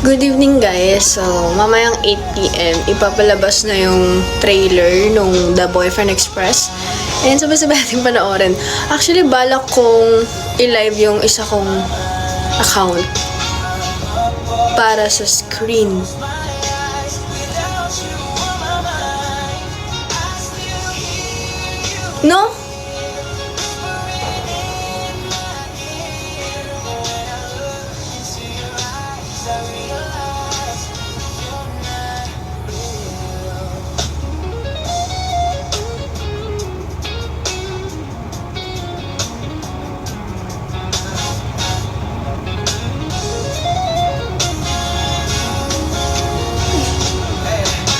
Good evening guys. So, mamayang 8 PM, ipapalabas na yung trailer nung The Boyfriend Express. And sabay-sabay natin panoorin. Actually, balak kong i-live yung isa kong account para sa screen. No?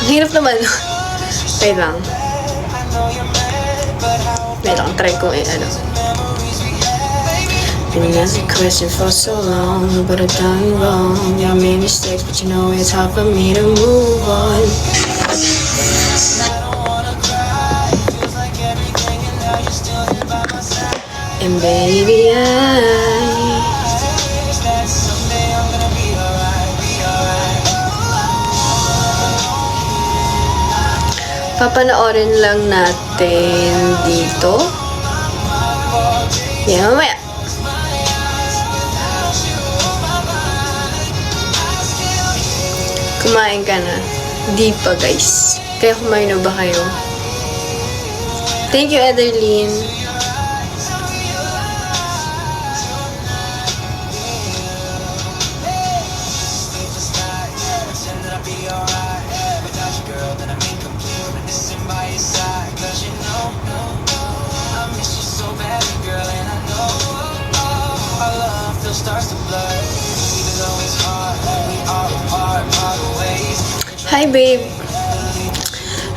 Ang hirap naman. Wait lang. Wait lang, try ko ano. Been asking questions for so long, but I've done wrong. I made mistakes, but you know it's hard for me to move on. And baby, papanoorin lang natin dito. Yeah, mamaya. Kumain ka na. Di pa, guys. Kaya kumain na ba kayo? Thank you, Ederlyn. Hi babe.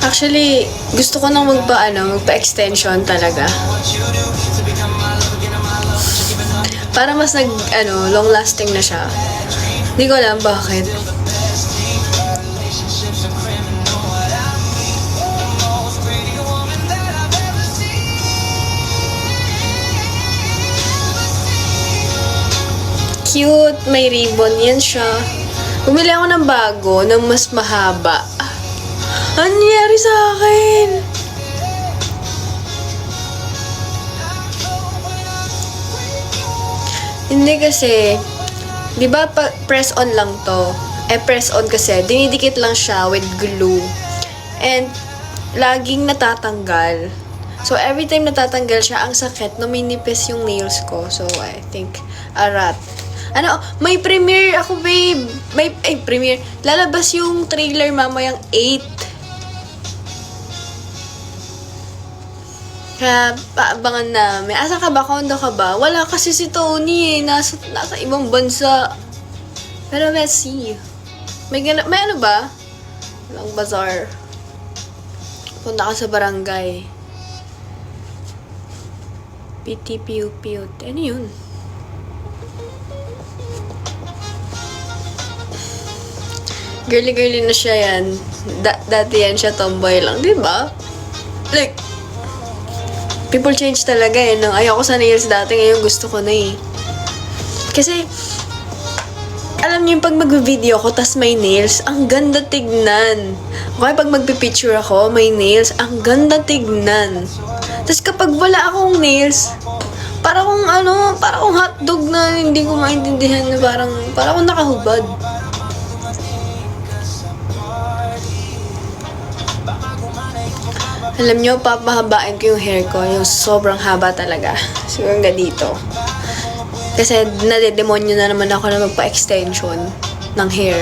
Actually, gusto ko nang magpa-extension talaga. Para mas long lasting na siya. Hindi ko alam bakit. Cute, may ribbon yan siya. Bumili ako ng bago, ng mas mahaba. Ano nangyari sa akin? Hindi kasi, di ba press on lang to? Press on kasi, dinidikit lang siya with glue. And, laging natatanggal. So, every time natatanggal siya, ang sakit, numinipis yung nails ko. So, I think, a rat. May premiere ako, babe. Premiere. Lalabas yung trailer mamayang 8. Kaya, paabangan namin. Asa ka ba? Kondo ka ba? Wala kasi si Tony eh. Nasa ibang bansa. Pero let's see. May ano ba? Walang bazaar. Punta ka sa barangay. Piti-piu-piut. Ano yun? Girly-girly na siya yan. Dati yan siya tomboy lang, di ba? Like, people change talaga eh. Nang ayoko sa nails dati, ngayon gusto ko na eh. Kasi, alam niyo yung pag mag-video ko, tas may nails, ang ganda tignan. Okay, pag magpipicture ako, may nails, ang ganda tignan. Tas kapag wala akong nails, para akong hotdog na hindi ko maintindihan na parang akong nakahubad. Alam nyo, papahabain ko yung hair ko. Yung sobrang haba talaga. Siguro hanggang dito. Kasi nadedemonyo na naman ako na magpa-extension ng hair.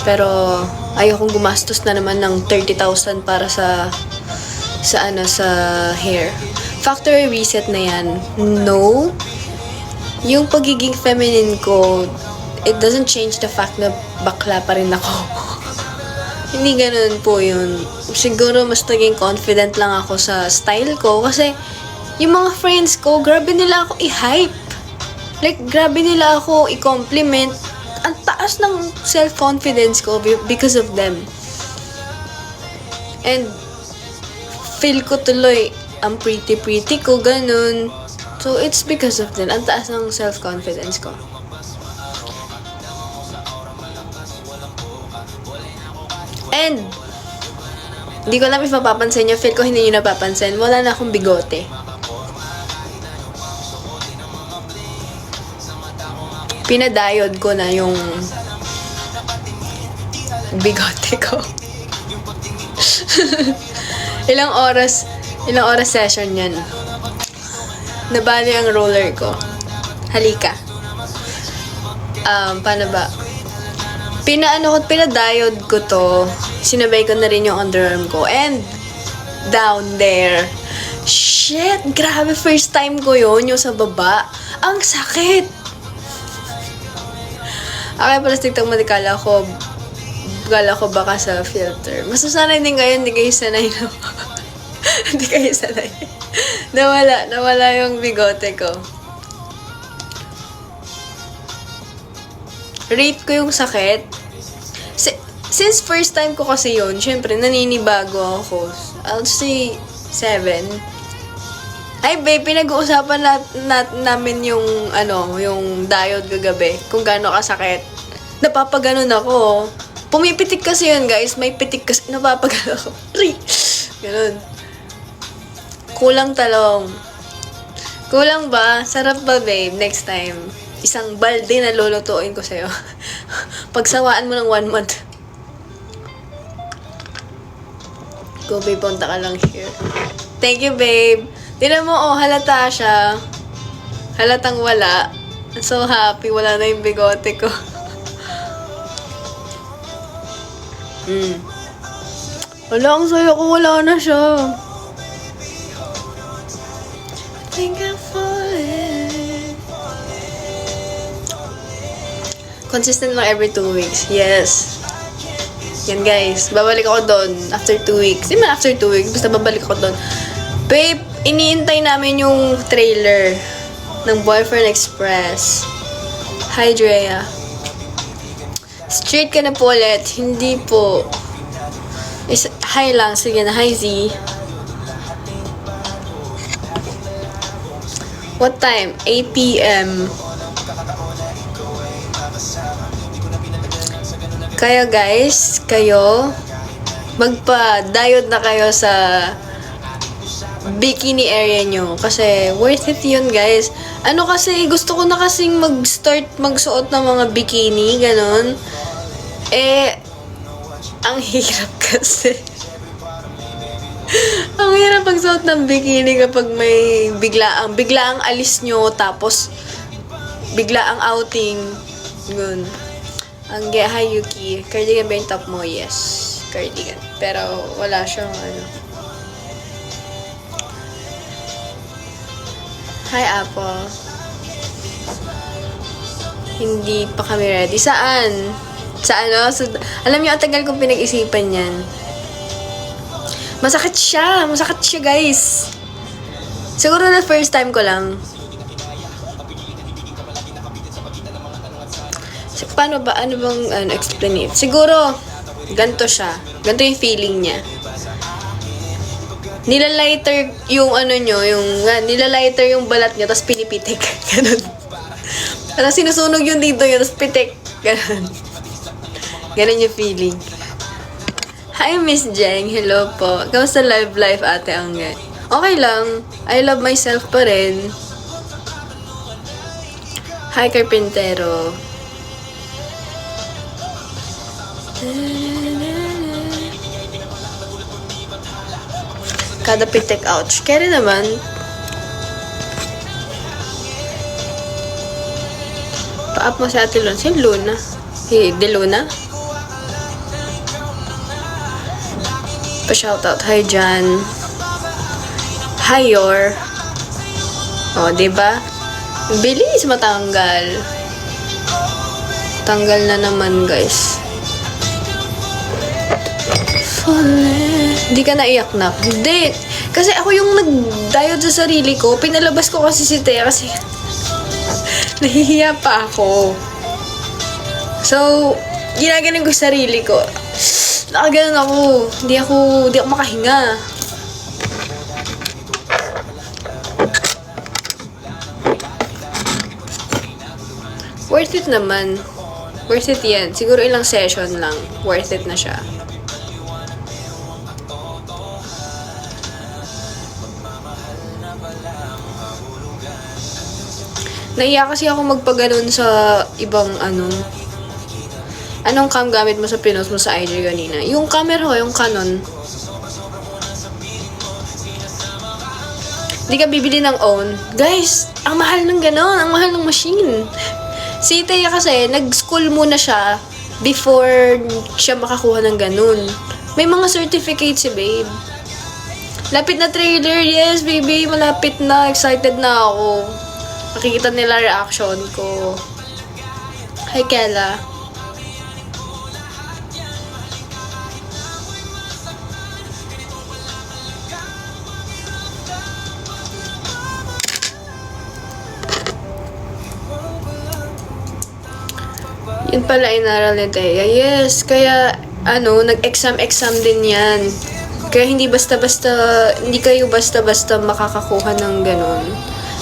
Pero ayokong gumastos na naman ng 30,000 para sa hair. Factory reset na yan. No. Yung pagiging feminine ko, it doesn't change the fact na bakla pa rin ako. Hindi ganun po yun. Siguro mas naging confident lang ako sa style ko kasi yung mga friends ko, grabe nila ako i-hype. Like, grabe nila ako i-compliment. Ang taas ng self-confidence ko because of them. And feel ko tuloy, ang pretty ko, ganun. So, it's because of them. Ang taas ng self-confidence ko. And, hindi ko alam if mapapansin nyo. Feel ko hindi nyo napapansin. Wala na akong bigote. Pinadiode ko na yung bigote ko. ilang oras session yan. Nabali ang roller ko. Halika. Paano ba? Pinadiode ko to. Sinabay ko na rin yung underarm ko. And, down there. Shit! Grabe, first time ko yun, yung sa baba. Ang sakit! Okay, plastic tang kala ko baka sa filter. Mas sanay din kayo, hindi kayo sanay na. Hindi kayo sanay. Nawala yung bigote ko. Rate ko yung sakit. Since first time ko kasi yun, syempre, naninibago ako. I'll say 7. Ay, babe, pinag-uusapan namin yung, yung diode kagabi. Kung gaano kasakit. Napapaganon ako. Pumipitik kasi yun, guys. May pitik kasi. Napapaganon ako. Ganun. Kulang talong. Kulang ba? Sarap ba, babe? Next time. Isang balde na lulutuin ko sa'yo. Pagsawaan mo ng 1 month. Go, babe. Punta ka lang here. Thank you, babe. Tignan mo, halata siya. Halatang wala. I'm so happy. Wala na yung bigote ko. Wala, ang saya ko. Wala na siya. I think I'm falling. Consistent lang every 2 weeks. Yes. Yan, guys. Babalik ako doon after 2 weeks. Hindi man after 2 weeks. Basta babalik ako doon. Babe, iniintay namin yung trailer ng Boyfriend Express. Hi, Drea. Straight ka na po ulit. Hindi po. Hi lang. Sige na. Hi, Z. What time? 8 p.m. Kaya guys, magpa-diode na kayo sa bikini area nyo. Kasi worth it yun, guys. Kasi, gusto ko na kasing mag-start magsuot ng mga bikini, ganon. Ang hirap kasi. Ang hirap magsuot ng bikini kapag may biglaang alis nyo, tapos biglaang outing. Yun. Hi, Yuki. Cardigan ba yung top mo? Yes. Cardigan. Pero, wala siyang Hi, Apple. Hindi pa kami ready. Saan? Alam niyo, ang tagal kong pinag-isipan yan. Masakit siya, guys. Siguro na first time ko lang. Paano ba? Ano bang explain it? Siguro, ganito siya. Ganito yung feeling niya. Nilalighter yung nilalighter yung balat niya, tapos pinipitik. Ganun. Tapos sinusunog yung dito yun, tapos pitik. Ganun. Ganun yung feeling. Hi, Miss Jeng. Hello po. Kamusta life, ate Angge? Okay lang. I love myself pa rin. Hi, Carpintero. Kada pitik, ouch. Kaya rin naman. Pa-up mo si Ate Luna. Si Luna? Si De Luna? Pa-shoutout. Hi, Jan. Hi, Yor. O, diba? Bilis matanggal. Tanggal na naman, guys. Hindi ka naiyak na. Hindi. Kasi ako yung nag-diode sa sarili ko. Pinalabas ko kasi si Thea kasi nahihiya pa ako. So, ginaganon ko sa sarili ko. Nakaganon ako. Hindi ako makahinga. Worth it naman. Worth it yan. Siguro ilang session lang. Worth it na siya. Naiya kasi ako magpaganon sa ibang Anong cam gamit mo sa pinost mo sa IG kanina? Yung camera ko, yung Canon. Di ka bibili ng own. Guys, ang mahal ng ganon. Ang mahal ng machine. Si Thea kasi, nag-school muna siya before siya makakuha ng ganun. May mga certificates si babe. Lapit na trailer. Yes, baby. Malapit na. Excited na ako. Makikita nila reaction ko. Hi, Kela. Yun pala inaral ni Thea. Yes, kaya nag-exam din yan. Kaya hindi kayo basta-basta makakakuha ng ganun.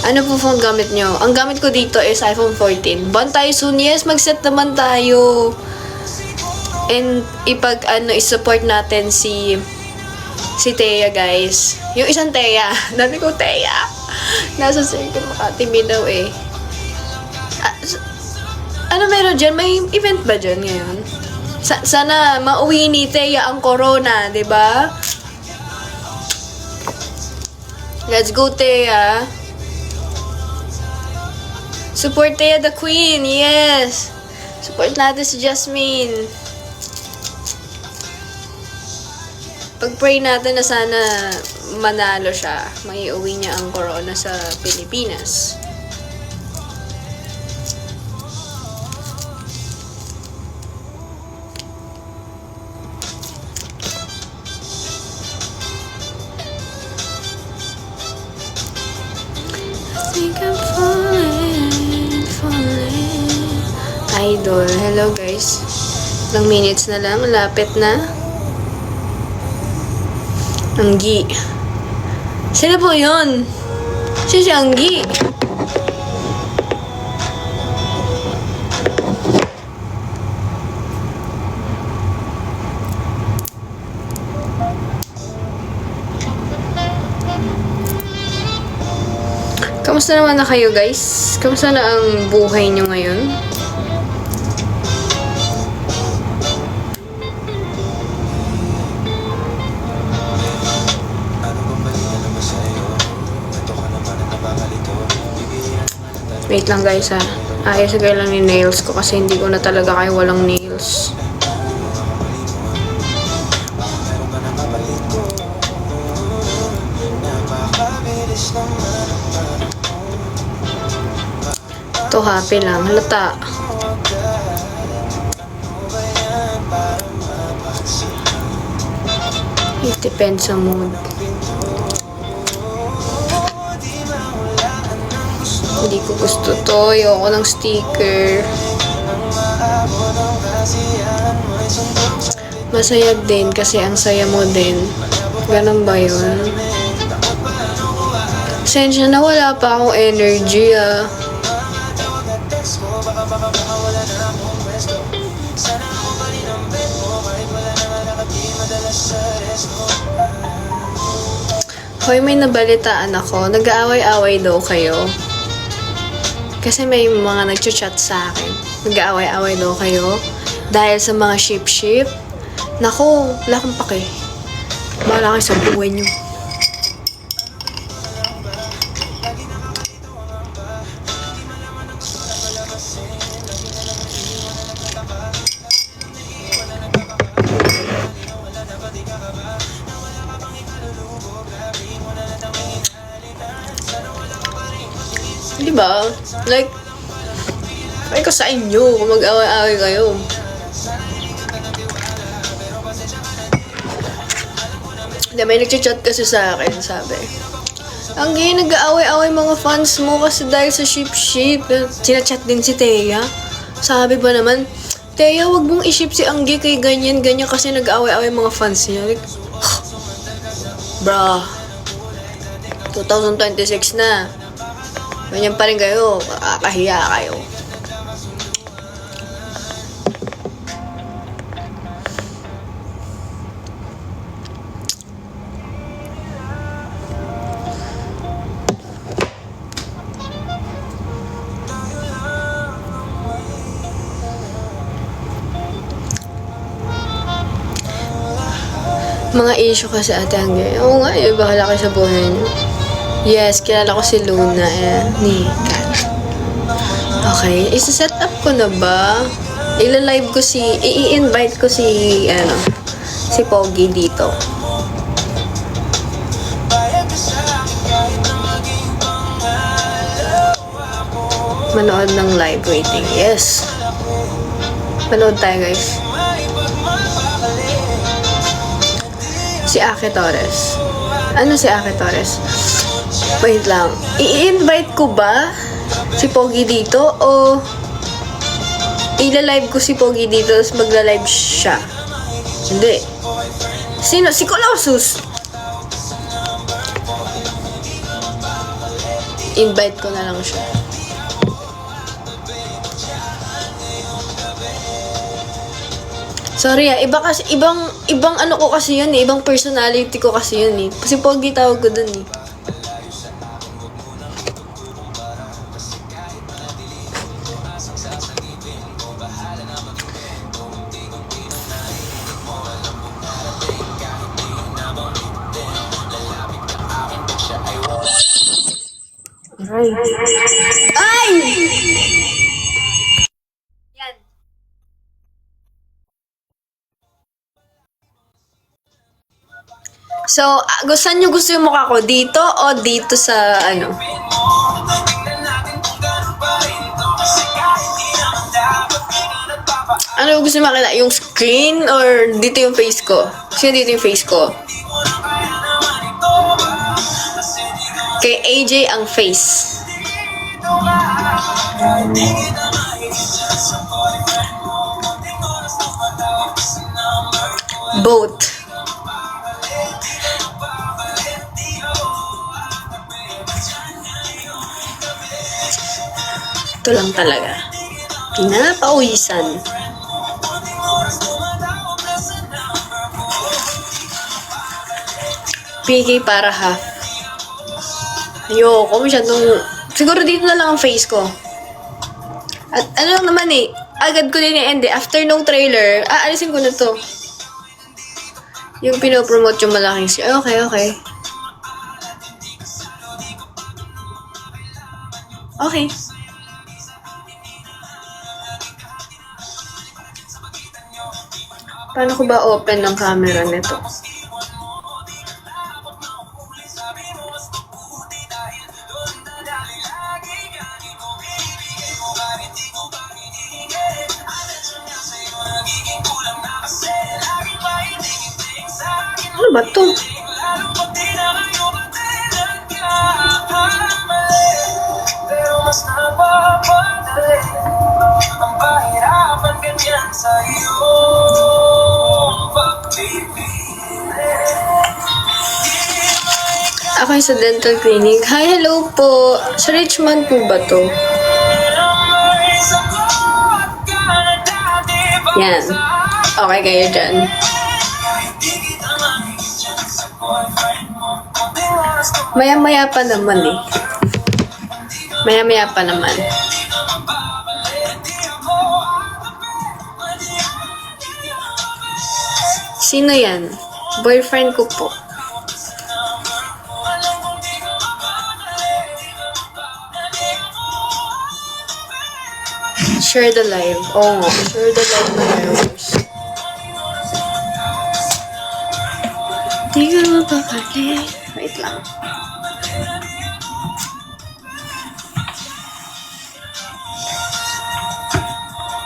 Ano po phone gamit nyo? Ang gamit ko dito is iPhone 14. Ban tayo soon. Yes, mag-set naman tayo. And i-support natin si Thea, guys. Yung isang Thea. Dami ko Thea. Nasa Circle Makati Minaw eh. Ano meron dyan? May event ba dyan ngayon? Sana mauwi ni Thea ang corona, di ba? Let's go, Thea. Support Thea the Queen, yes. Support natin si Jasmine. Pag-pray natin na sana manalo siya. Maiuwi niya ang corona sa Pilipinas. Idol. Hello guys. Ilang minutes na lang. Lapit na. Anggi. Sino po yun? Siya si Anggi. Kamusta naman na kayo guys? Kamusta na ang buhay nyo ngayon? Wait lang guys ha. Ayos ko lang ni nails ko kasi hindi ko na talaga kayo walang nails. Ito happy lang. Halata. It depends sa mood. Hindi ko gusto to. Ayoko ng sticker. Masaya din kasi ang saya mo din. Ganun ba yun? Sensya na wala pa akong energy ah. Hoy, may nabalitaan ako. Nag-aaway-away daw kayo. Kasi may mga nag-chat sa akin. Nag-aaway-away daw kayo. Dahil sa mga ship-ship. Naku, wala akong pake. Bahala kayo sa buhay nyo. Diba? Like, ay ko sa inyo kung mag-away-away kayo. May nag-chat kasi sa akin, sabi, Anggi, nag-aaway-away mga fans mo kasi dahil sa ship-ship. Sinachat din si Thea. Sabi ba naman, Thea, wag mong i-ship si Anggi kay ganyan-ganyan kasi nag-aaway-away mga fans niya. Like, bruh, 2026 na. Ganyan pa rin kayo. Kakahiya kayo. Mga issue kasi ate Angge. Oo nga eh, bahala kayo sa buhay niyo. Yes, kilala ko si Luna ni Kat. Okay, isa-set up ko na ba? I-live ko i-invite ko si Pogi dito. Manood ng live waiting. Yes. Manood tayo, guys. Si Ake Torres. Ano si Ake Torres? Wait lang. I-invite ko ba si Pogi dito o ila-live ko si Pogi dito tapos magla-live siya? Hindi. Sino? Si Colossus. Invite ko na lang siya. Sorry ibang ano ko kasi yun eh, ibang personality ko kasi yun eh. Si Pogi tawag ko dun eh. Ay! Yan. So, saan nyo gusto yung mukha ko? Dito o dito sa ano? Ano gusto nyo makita? Yung screen or dito yung face ko? Sino dito yung face ko? Kay AJ ang face. Both. Ito lang talaga. Pinapawisan. PK para half. Ayoko, masyadong... Siguro dito na lang ang face ko. At ano lang naman eh, agad ko din i-end eh. After nung trailer, aalisin ko na to. Yung pinopromote yung malaking Okay. Okay. Paano ko ba open ng camera nito? Ano ba to? Ako sa dental clinic. Hi, hello po. Sa Richmond po ba to? Yan. Okay kayo dyan. Maya-maya pa naman eh. Maya-maya pa naman. Sino yan? Boyfriend ko po. Share the live. Oo, share the live na viewers. Di ka mapakali. Wait lang.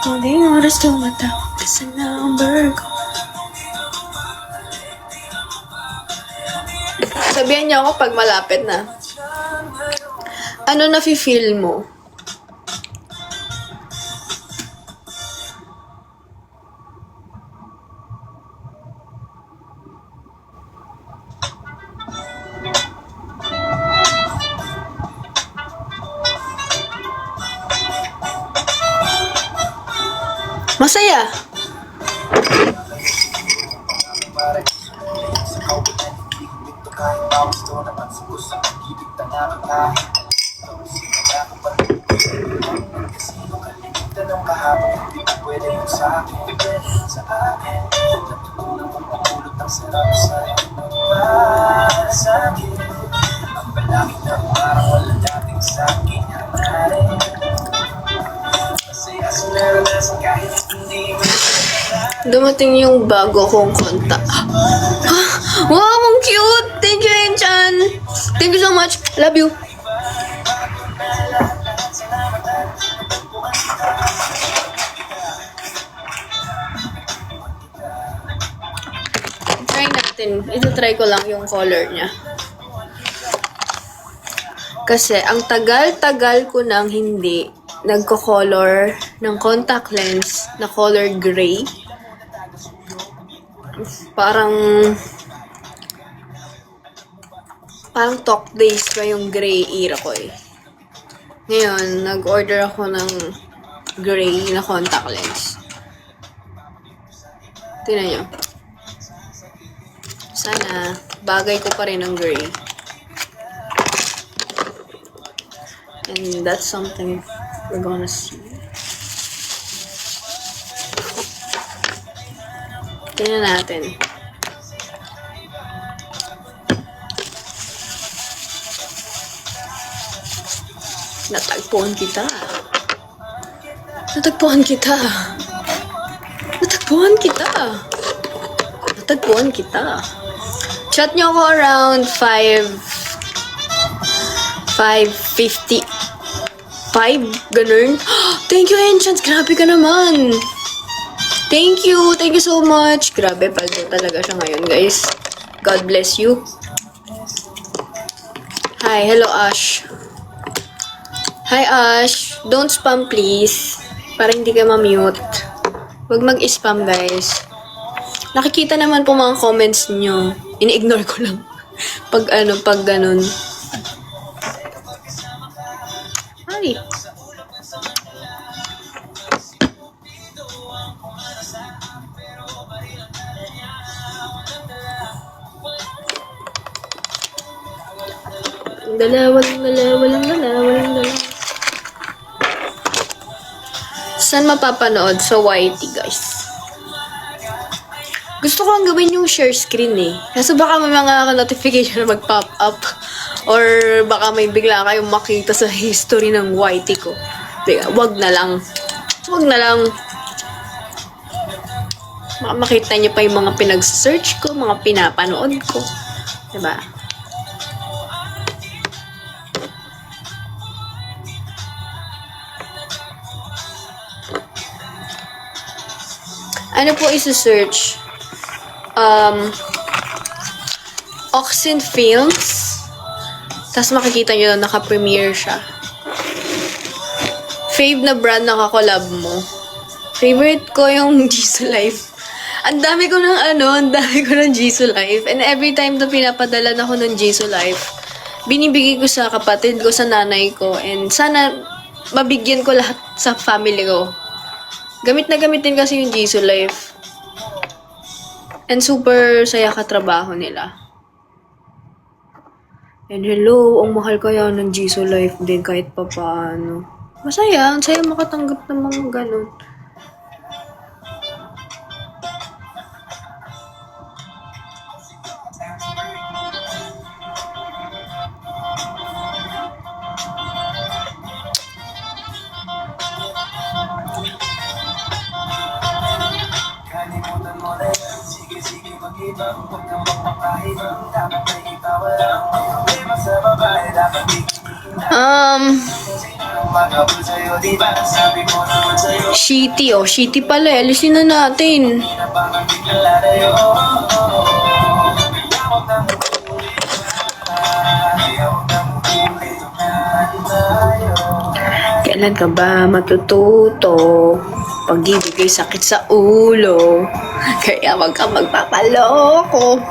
Huling oras tumatawag ka sa number ko. Sabihan niyo ako pag malapit na. Ano nafe-feel mo? Masaya. Pwede yung sa akin, sa akin. Natutunan kong pumulot ng sarap sa'yo. dumating yung bago kong konta. Wow, ang cute! Thank you, Enchan! Thank you so much. Love you. Try natin. Ito-try ko lang yung color niya. Kasi ang tagal-tagal ko nang hindi nagko-color ng contact lens na color gray. Parang talk days pa yung gray era ko eh. Ngayon, nag-order ako ng gray na contact lens. Tingnan nyo. Sana, bagay ko pa rin ang gray. And that's something we're gonna see. Tingnan natin. Natagpuan kita. Natagpuan kita. Natagpuan kita. Natagpuan kita. Chat nyo ako around 5:50. 5? Ganun? Thank you, Enchants. Grabe ka naman. Thank you. Thank you so much. Grabe, paldo talaga siya ngayon, guys. God bless you. Hi. Hello, Ash. Hi, Ash. Don't spam, please. Para hindi ka ma-mute. Huwag mag-spam, guys. Nakikita naman po mga comments nyo. Ini-ignore ko lang. Pag ganun. Hi. Dalawa. Saan mapapanood? Sa YT, guys. Gusto ko ang gawin yung share screen eh. Kasi baka may mga notification na mag-pop up. Or baka may bigla kayong makita sa history ng YT ko. Wag na lang. Makita niyo pa yung mga pinag-search ko, mga pinapanood ko. Diba? Ano po isi-search? Oxen Films. Tapos makikita nyo na naka-premiere siya. Fave na brand na kakolab mo. Favorite ko yung Jisoo Life. Ang dami ko ng Jisoo Life. And every time na pinapadala na ako ng Jisoo Life, binibigay ko sa kapatid ko, sa nanay ko. And sana mabigyan ko lahat sa family ko. Gamit na gamit din kasi yung Jisoo Life. And super saya katrabaho nila. And hello, ang mahal kaya ng Jisoo Life din kahit pa paano. Masaya, ang saya makatanggap ng mga ganun. Shitty pala eh. Alisin na natin. Kailan ka ba matututo? Pag-ibigay sakit sa ulo. Kaya wag ka magpapaloko.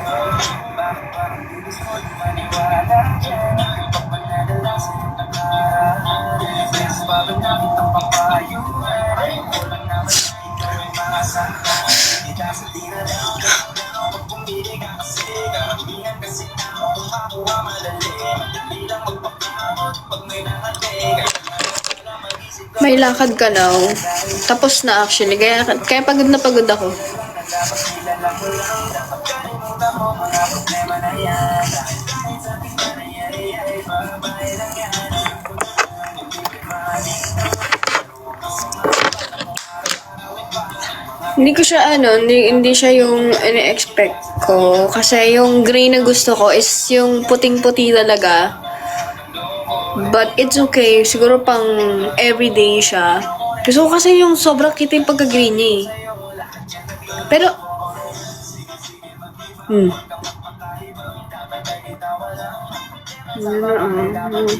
May lakad ka now. Tapos na actually. Kaya pagod na pagod ako. Hindi ko siya hindi siya yung ini-expect ko. Kasi yung gray na gusto ko is yung puting-puti talaga. But it's okay. Siguro pang everyday siya. Gusto ko kasi yung sobrang kita yung pagka-gray niya eh. Pero,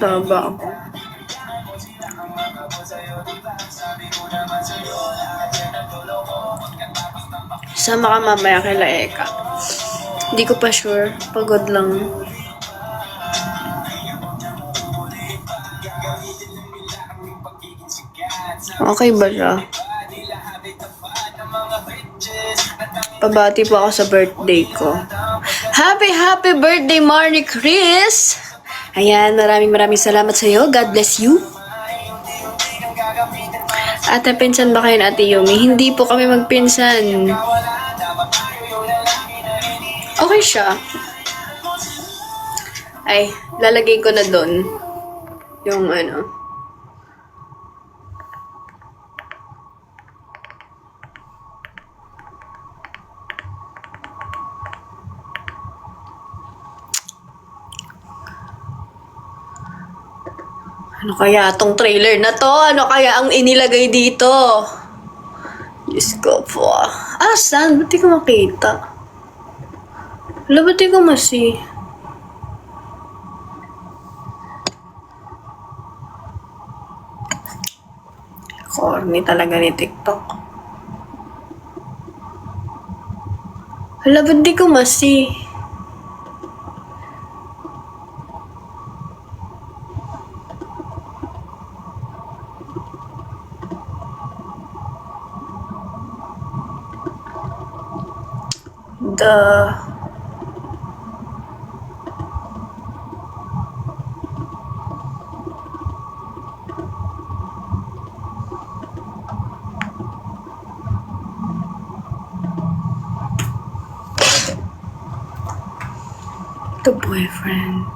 taba ako. Sama ka mamaya kay Laeka. Hindi ko pa sure. Pagod lang. Okay ba siya? Pabati po ako sa birthday ko. Happy birthday, Marnie Chris! Ayan, maraming salamat sa iyo. God bless you. Ate, pinsan ba kayo na Ate Yumi? Hindi po kami magpinsan. Okay siya. Ay, lalagay ko na doon yung Ano kaya tong trailer na to? Ano kaya ang inilagay dito? Diyos ko po. Saan? Ba't di ko makita? Wala, ba't di ko masi? Corny talaga ni TikTok. Wala, ba't di ko masi? The boyfriend.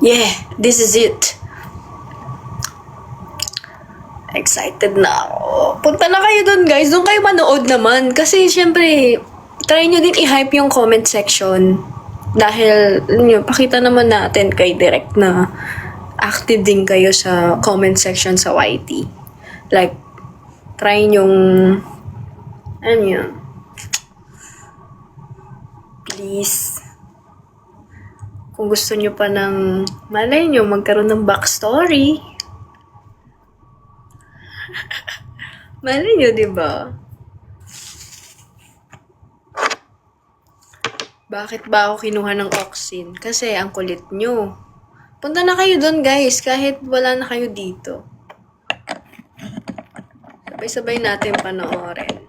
Yeah, this is it. Excited na ako. Punta na kayo dun, guys. Doon kayo manood naman. Kasi, syempre, try nyo din i-hype yung comment section. Dahil, pakita naman natin kay Direct na active din kayo sa comment section sa YT. Like, try nyong, please. Kung gusto nyo pa ng, malay nyo, magkaroon ng backstory. Malay nyo, diba? Bakit ba ako kinuha ng Oxin? Kasi ang kulit nyo. Punta na kayo doon, guys, kahit wala na kayo dito. Sabay-sabay natin panoorin.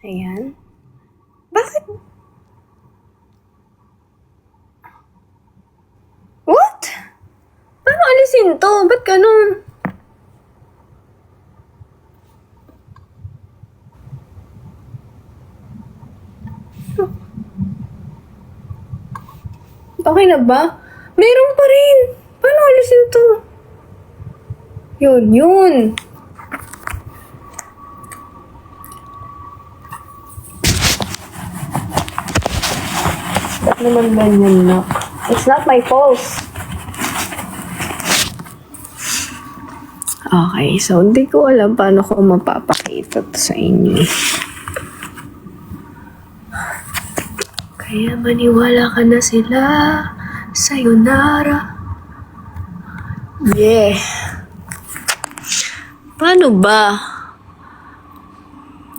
Ayan. Bakit? What? Paano alisin to? Ba't ganun? Okay na ba? Meron pa rin. Paano alisin to? Yun. Ba't naman ganyan na? It's not my fault. Okay, so hindi ko alam paano ko mapapakita to sa inyo. Kaya maniwala ka na sila. Sayonara. Yeah. Paano ba?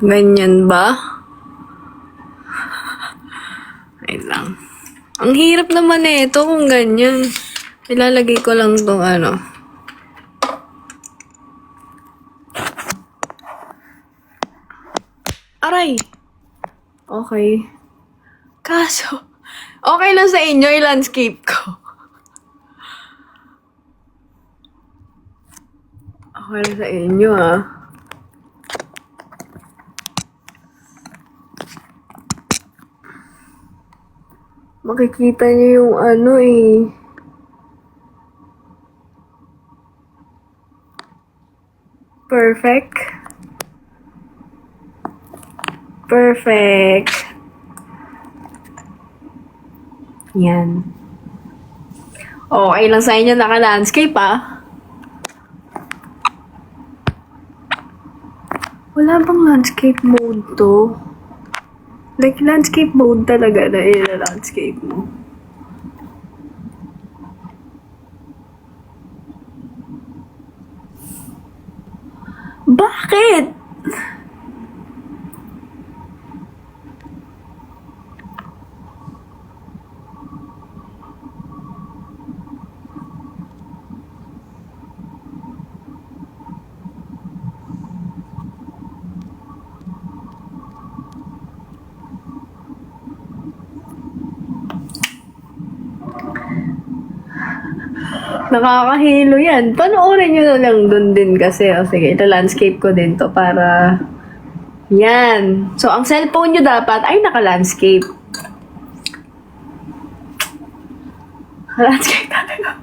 Ganyan ba? Ay lang. Ang hirap naman ito kung ganyan. Ilalagay ko lang tong Aray! Okay. Kaso, okay lang sa inyo yung landscape ko. Okay lang sa inyo, Makikita niyo yung ano eh. Perfect. Perfect. Yan. Okay lang sa inyo naka-landscape ah. Wala bang landscape mode to? Like, landscape mode talaga na landscape mo. Bakit? Nakakahilo yan. Panoorin nyo na lang dun din kasi. O sige, ito landscape ko din to para... Yan. So, ang cellphone nyo dapat ay naka-landscape. Landscape talaga.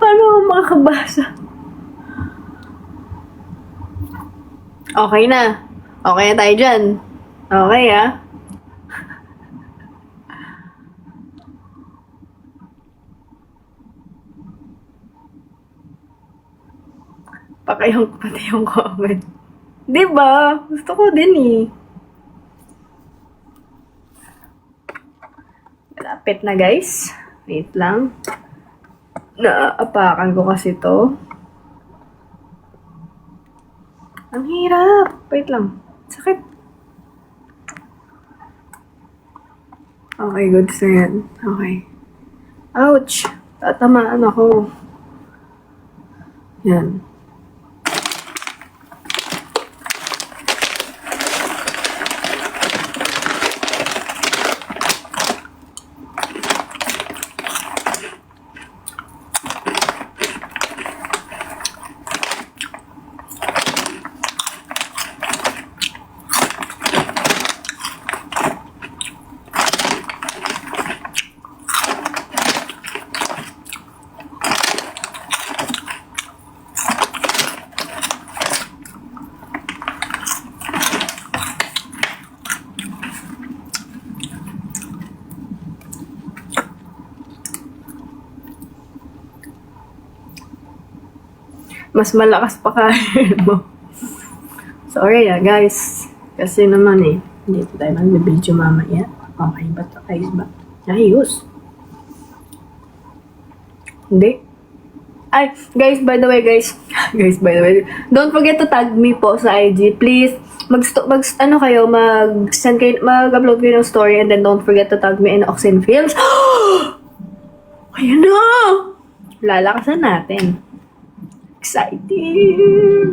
Paano ako makakabasa? Okay na. Okay na tayo dyan. Okay ah. Pati yung comment. Diba? Gusto ko din eh. Malapit na guys. Wait lang. Naaapakan ko kasi to. Ang hirap. Wait lang. Sakit. Okay, good na yan. Okay. Ouch! Tatamaan ako. Yan. Mas malakas pa kain mo. Sorry guys. Kasi naman hindi tayo mag-video mamaya. Okay ba ito? Ayos ba? Ayos. Hindi. Ay, guys, by the way, don't forget to tag me po sa IG. Please, mag-upload kayo ng story and then don't forget to tag me in Oxen Films. Ayan na! Lalakasan natin. Exciting!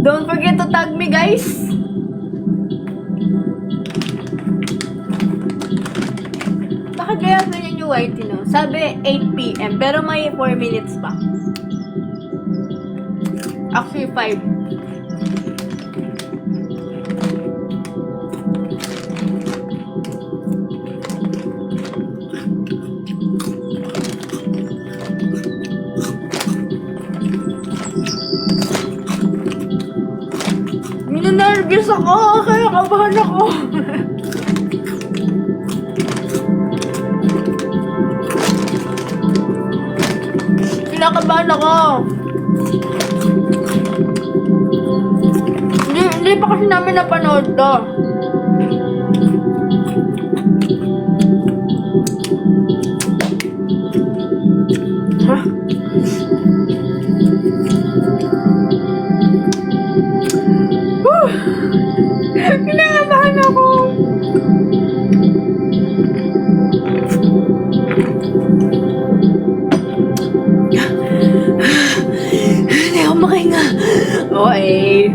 Don't forget to tag me, guys! Bakit kaya ganyan yung whitey, no? Sabi 8 PM, pero may 4 minutes pa. Actually, 5. Nervous ako, kaya kabahan ako. Kinakabahan ako. Hindi pa kasi namin napanood to. Huh? Kinakabahan ako. Hindi ako makahinga. Okay.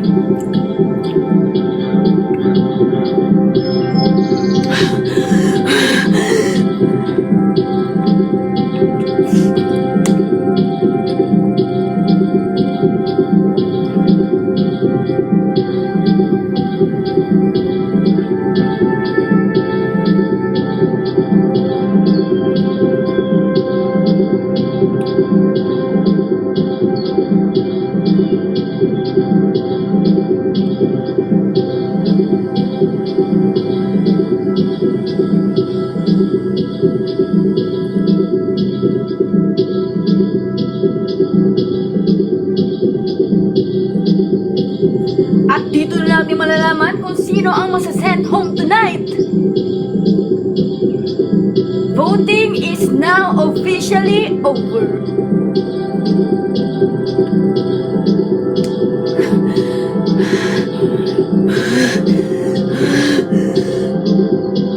malalaman kung sino ang masasend home tonight. Voting is now officially over.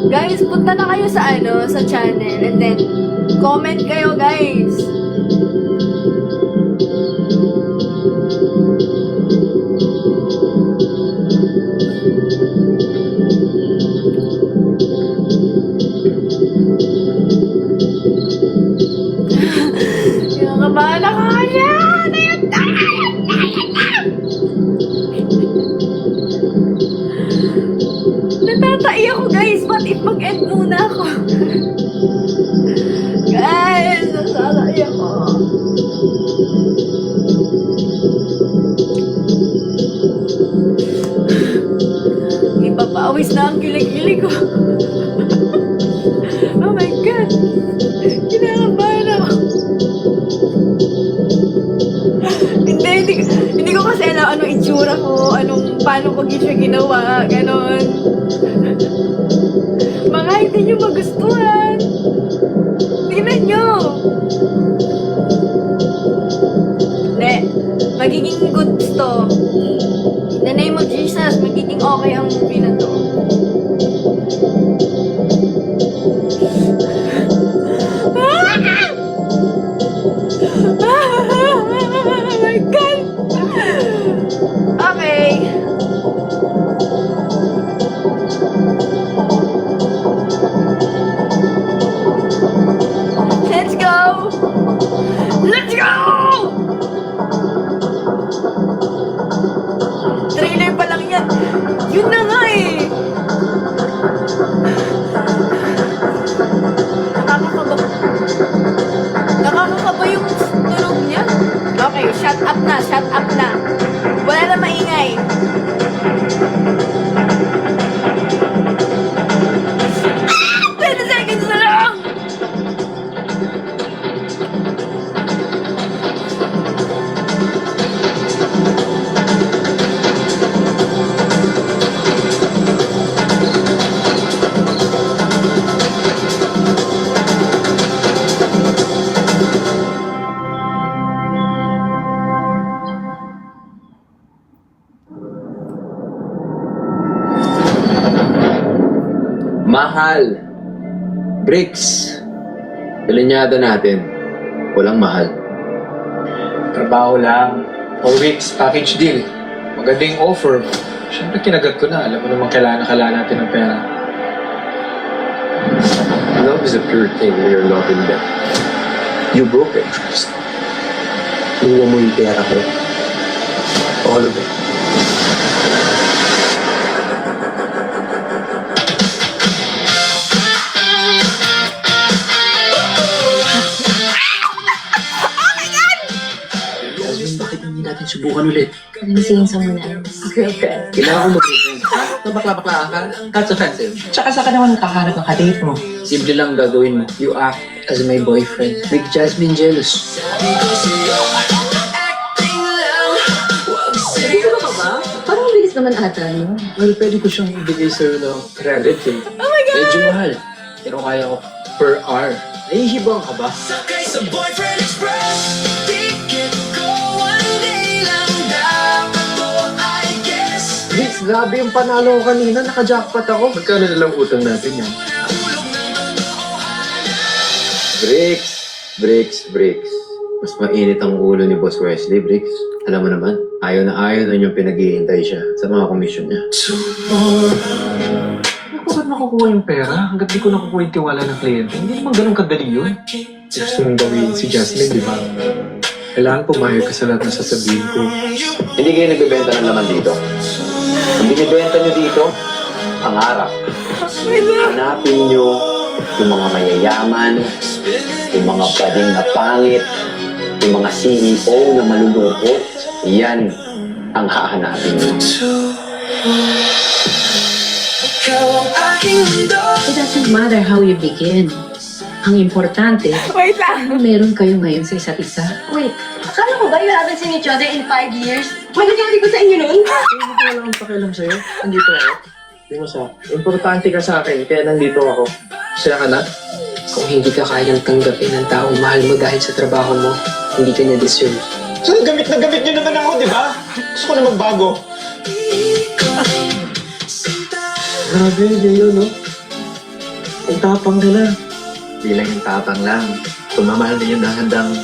Guys, punta na kayo sa channel and then comment kayo, guys. Kinakabahan ako kaya! Natatai ako, guys. What if mag-end muna ako? Guys, natatai ako. Ipapawis na ang kilig-kilig ko. Oh my God. Kinakabahan ako. Hindi ko kasi alam anong itsura ko, paano ko siya ginawa, ganon. Mga hindi nyo magustuhan. Tingnan nyo. Hindi. Magiging goods to. In the name of Jesus, magiging okay ang movie na to. Oh my God! Okay. Let's go! Let's go! Trailer pa lang yan. Yun na nga eh. Nakakakaba. Nakakakaba yung tunog niya. Okay, shut up na, shut up na. Wala na maingay. 20 seconds na lang! Mahal. Bricks. Linyado natin. Walang mahal. Trabaho lang. 4 weeks, package deal. Magandang offer. Siyempre kinagat ko na. Alam mo naman kailangan natin ng pera. Love is a pure thing when you're not in debt. You broke it. Inuwa mo yung pera ko. All of it. Natin subukan ulit. Singin sa muna. Girlfriend. Kailangan ko mag-friend. Bakla-bakla ka. That's offensive. Tsaka sa ka naman nakaharap ng kadate mo. Simple lang gagawin mo. You act as my boyfriend. Make Jasmine jealous. Dito ka ba? Parang bilis naman ata, no? Well, pwede ko siyang ibigay sa'yo ng credit eh. Oh my God! Medyo mahal. Pero kaya ko per hour. Nahihibang ka ba? Sakay sa Boyfriend Express. Ticket ko one day lang dapat to, I guess. Bricks, grabe yung panalo ko kanina. Naka-jackpot ako. Magkano na lang utang natin yan? Bricks! Bricks, Bricks. Mas mainit ang ulo ni Boss Wesley, Bricks. Alam mo naman, ayaw na ayaw na yung pinag-iintay siya sa mga komisyon niya. Ako ba't nakukuha yung pera? Hanggat di ko nakukuha yung tiwala ng kliyente. Hindi naman ganun kadali yun. Gusto mong gawin si Jasmine, di ba? Kailangan pumayag ka sa lahat na sasabihin ko. Hindi kayo nagbebenta ng laman dito. Ang binibenta nyo dito, pangarap. Hanapin nyo yung mga mayayaman, yung mga bading na pangit, yung mga CEO na malulungkot. Yan ang hahanapin nyo. Ikaw ang aking mundo. It doesn't matter how you begin. Ang importante, Wait lang. meron kayo ngayon sa isa't isa. Wait, Akala ko ba you haven't seen each other in 5 years? May nangyari ko sa inyo nun? Hindi mo wala akong pakialam sa'yo. Nandito ako. Hindi mo sa... Importante ka sa akin, kaya nandito ako. Saya ka na? Kung hindi ka kayang tanggapin ng taong mahal mo dahil sa trabaho mo, hindi ka niya deserve. So, gamit na gamit niyo naman ako, di ba? Gusto ko na magbago. Grabe, Leo, no? Ang tapang ka na. Hindi lang yung tapang lang. Kung mamahal din yun na handang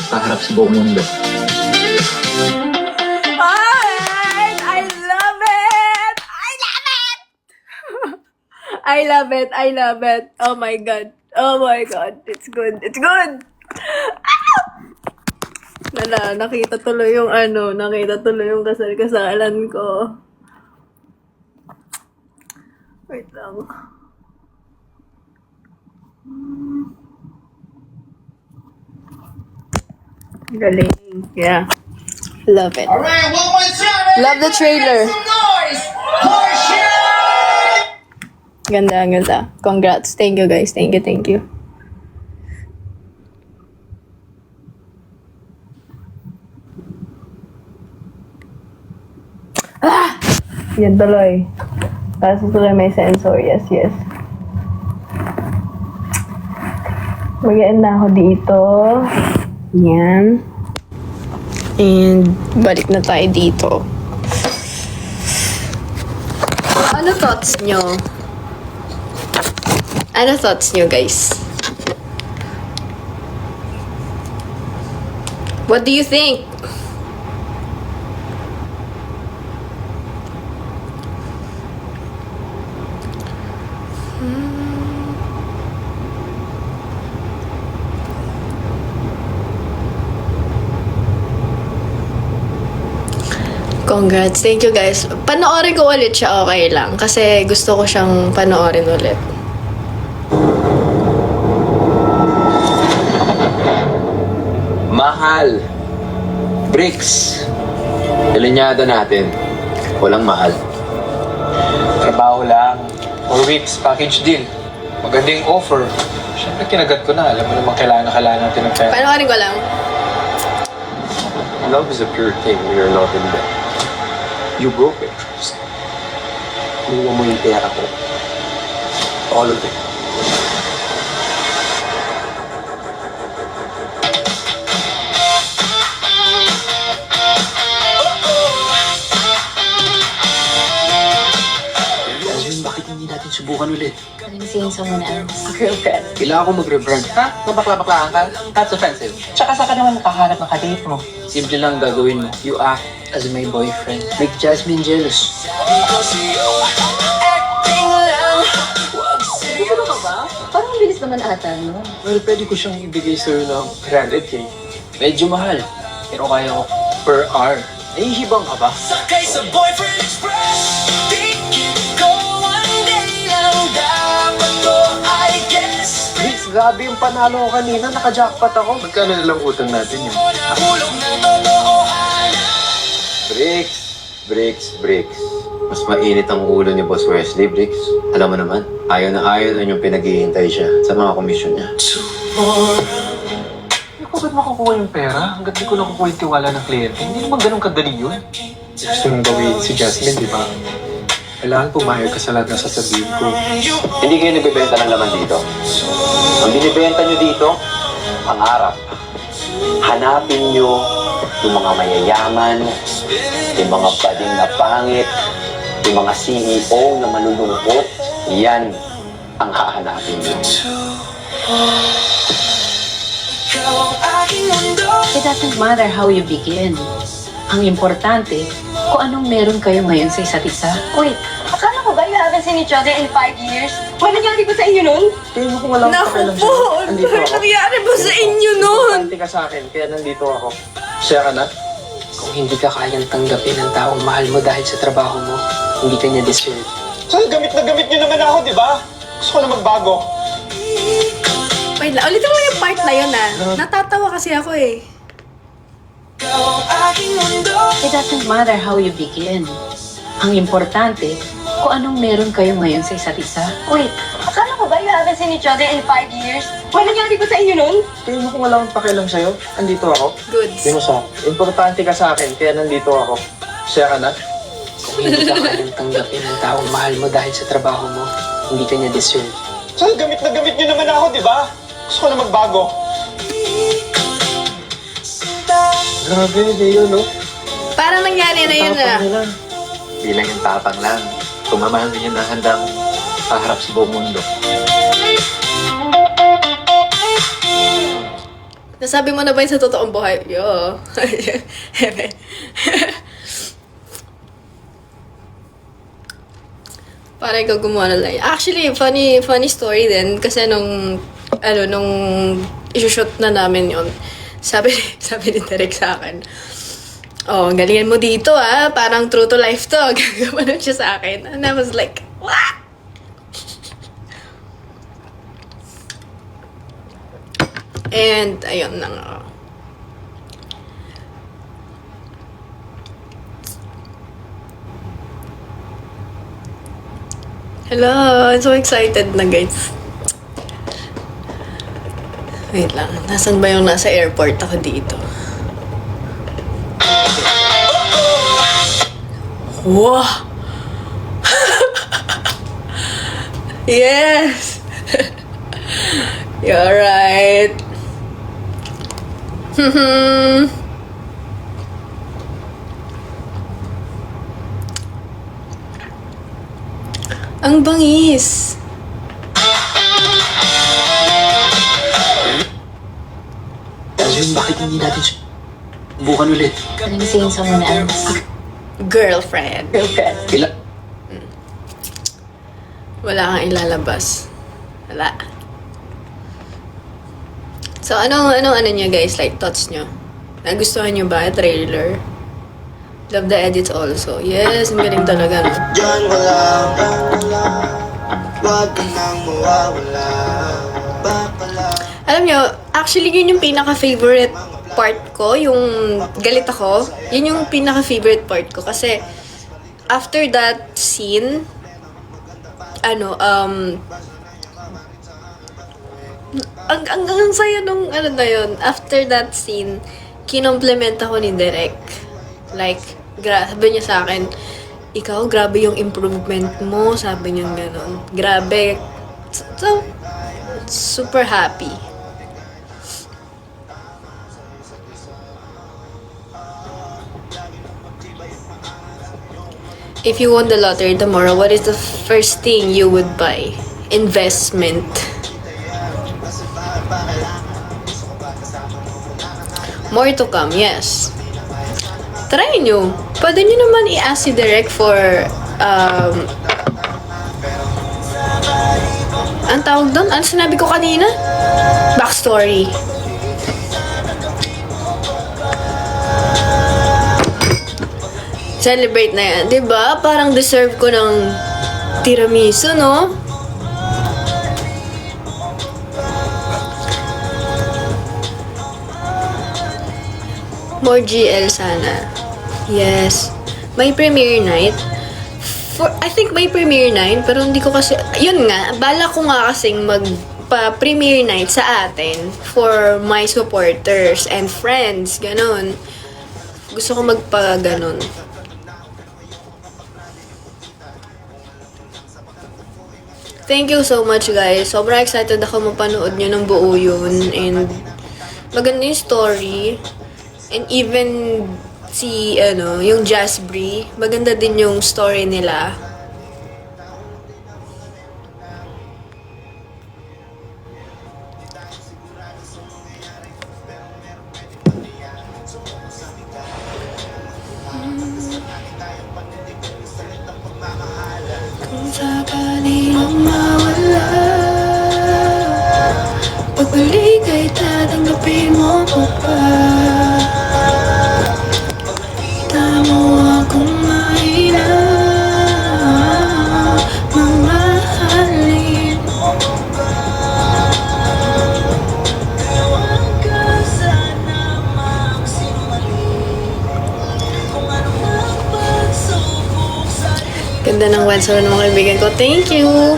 paharap sa buong mundo. Alright! I love it! I love it! I love it! I love it! Oh my God! Oh my God! It's good! It's good! Nakita tuloy yung nakita tuloy yung kasal-kasalan ko. Wait lang. Galing. Yeah. Love it. Alright, one more time. Love the trailer. Make some noise. Porsche. Ganda, ganda. Congrats. Thank you, guys. Thank you, thank you. Ah! Yan tuloy. Tapos tuloy may sensor. Yes, yes. Mag-end na ako dito. Yan. And balik na tayo dito. Ano thoughts nyo? Ano thoughts nyo, guys? What do you think? Congrats. Thank you, guys. Panoorin ko ulit siya, okay lang. Kasi gusto ko siyang panoorin ulit. Mahal. Bricks. Ilinyado natin. Walang mahal. Trabaho lang. 4 weeks, package deal. Magandang offer. Siyempre, kinagat ko na. Alam mo naman, kailangan natin ng pera. Panoorin ko lang. Love is a pure thing when you're not in love. You broke my trust. Inuwa mo yung pera ko. All of it. Jasmine, bakit hindi natin subukan ulit? I'm seeing someone else. A girlfriend. Kailangan ko mag-rebrand. Ha? Mabakla-baklaan ka? That's offensive. Tsaka sa ka naman nakaharap ng kadate mo. Simple lang gagawin mo. You act as my boyfriend. Make Jasmine jealous. Acting lang. Ano ka ba? Parang ang bilis naman ata, no? Well, pwede ko siyang ibigay sa'yo ng 300K. Medyo mahal. Pero kaya ko per hour. Nahihibang ka ba? Sakay sa boyfriend express. Ticket ko one day lang dapat to, I guess. Vince, grabe yung panalo ko kanina. Naka-jackpot ako. Magkano na lang utang natin yun? Nahulog ng totoohan. Bricks. Bricks. Bricks. Mas mainit ang ulo ni Boss Wesley, Bricks. Alam mo naman, ayaw na yung pinaghihintay siya sa mga komisyon niya. Ako ba't makukuha yung pera? Hanggat di ko nakukuha yung tiwala ng kliyente. Hindi naman ganun kadali yun. Gusto mong gawin si Jasmine, di ba? Kailangan pumayag ka sa lahat na sasabihin ko. Hindi kayo nagbebenta ng laman dito. Ang binibenta nyo dito, pangarap. Hanapin nyo yung mga mayayaman, yung mga bading na pangit, yung mga CEO na malulungkot. Yan ang hahanapin nyo. Ikaw ang aking mundo. It doesn't matter how you begin. Ang importante, kung anong meron kayo ngayon sa isa't isa. Wait, akala ko ba you haven't seen each other in 5 years? May nangyari ko sa inyo nun? Kaya mo kung wala akong Naku pakialam po! sa'yo. Nandito Ano ako. nangyari ba sa inyo nun? Importante ka sa akin, kaya nandito ako. Saya ka na? Kung hindi ka kayang tanggapin ng taong mahal mo dahil sa trabaho mo, hindi ka niya deserve. So, gamit na gamit niyo naman ako, di ba? Gusto ko na magbago. Wait lang, ulitin mo lang yung part na yun Natatawa kasi ako eh. Ikaw ang aking mundo. It doesn't matter how you begin. Ang importante, kung anong meron kayo ngayon sa isa't isa. Wait, akala ko ba you I haven't seen each other in 5 years. Wala nangyari ba sa inyo nun? Tingin mo kung wala akong pakialam sa'yo. Andito ako. Goods. Tingin mo sa, importante ka sa akin, kaya nandito ako. Siya ka na. Kung hindi ka kayang tanggapin ang taong mahal mo dahil sa trabaho mo, hindi ka niya deserve. Saan gamit na gamit niyo naman ako, di ba? Gusto ko na magbago. Grabe, Leo, no? Parang nangyari na yun Tapang ah. nila. Bilang yung tapang lang. Tumamahal din yun na handang paharap sa buong mundo. Nasabi mo na ba yun sa totoong buhay? Yo. Parang ikaw gumawa na lang. Actually, funny story din. Kasi nung isushoot na namin yon, sabi ni Derek sa akin, oh, galingan mo dito ah. Parang true to life to. Gagawa siya sa akin. And I was like, what? And, ayun na nga. Hello! I'm so excited na, guys. Wait lang. Nasaan ba yung nasa airport ako dito? Wow! Yes! You're right. Ang bangis. Azul, bakit hindi natin subukan ulit? I'm seeing someone else. Girlfriend. Ilan? Wala kang ilalabas. Wala. So, ano niyo guys? Like, thoughts niyo? Nagustuhan niyo ba? Trailer? Love the edits also. Yes, ang galing talaga, no? Diyan wala, wag ka nang mawawala. Alam niyo, actually, yun yung pinaka-favorite part ko. Yung galit ako. Yun yung pinaka-favorite part ko. Kasi, after that scene, ang saya nung na yun. After that scene, kinomplement ako ni Derek. Like, sabi niya sa akin, ikaw, grabe yung improvement mo. Sabi niya gano'n. Grabe. So, super happy. If you won the lottery tomorrow, what is the first thing you would buy? Investment. More to come, yes. Try nyo. Pwede nyo naman i-ask si Derek for, ang tawag doon? Ano sinabi ko kanina? Backstory. Celebrate na yan. Diba? Parang deserve ko ng tiramisu, no? More GL sana. Yes. May premiere night. I think may premiere night, pero hindi ko kasi, yun nga, bala ko nga kasing magpa-premiere night sa atin for my supporters and friends, ganon. Gusto ko magpa-ganon. Thank you so much, guys. Sobrang excited ako mapanood nyo ng buo yun. And maganda yung story. And even yung Jasbri, maganda din yung story nila. Kung sakali lang mawala, pagbalik ay tatanggapin mo pa ba? Tamo akong mahina, mamahalin. Ewan ka sana magsinungaling kung ano ang pagsubok sa'yo. Ganda ng one song ng mga kaibigan ko. Thank you!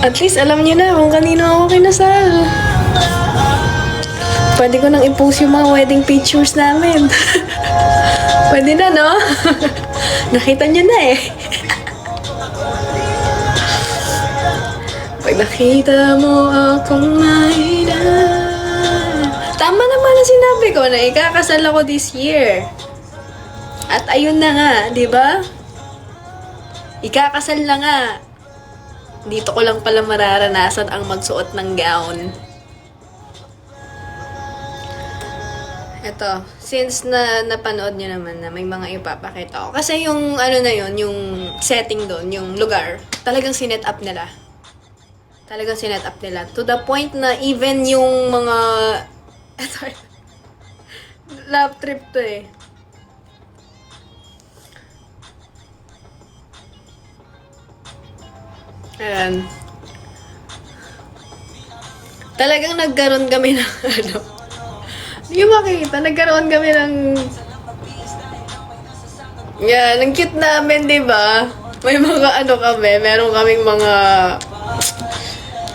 At least alam niyo na kung kanino ako kinasal. Pwede ko nang i-post yung mga wedding pictures namin. Pwede na, no? Nakita niyo na eh. Pag nakita mo akong mahina. Tama naman ang sinabi ko na ikakasal ako this year. At ayun na nga, di ba? Ikakasal na nga. Dito ko lang pala mararanasan ang magsuot ng gown. Ito, since napanood nyo naman na may mga ipapakita ko. Kasi yung ano na yun, yung setting doon, yung lugar, talagang sinet up nila. Talagang sinet up nila. To the point na even yung mga... Ito, love trip to eh. Ayan. Talagang nagkaroon kami ng ano. Hindi mo makikita, nagkaroon kami ng... Yan, ang cute namin, di ba? May mga ano kami, meron kaming mga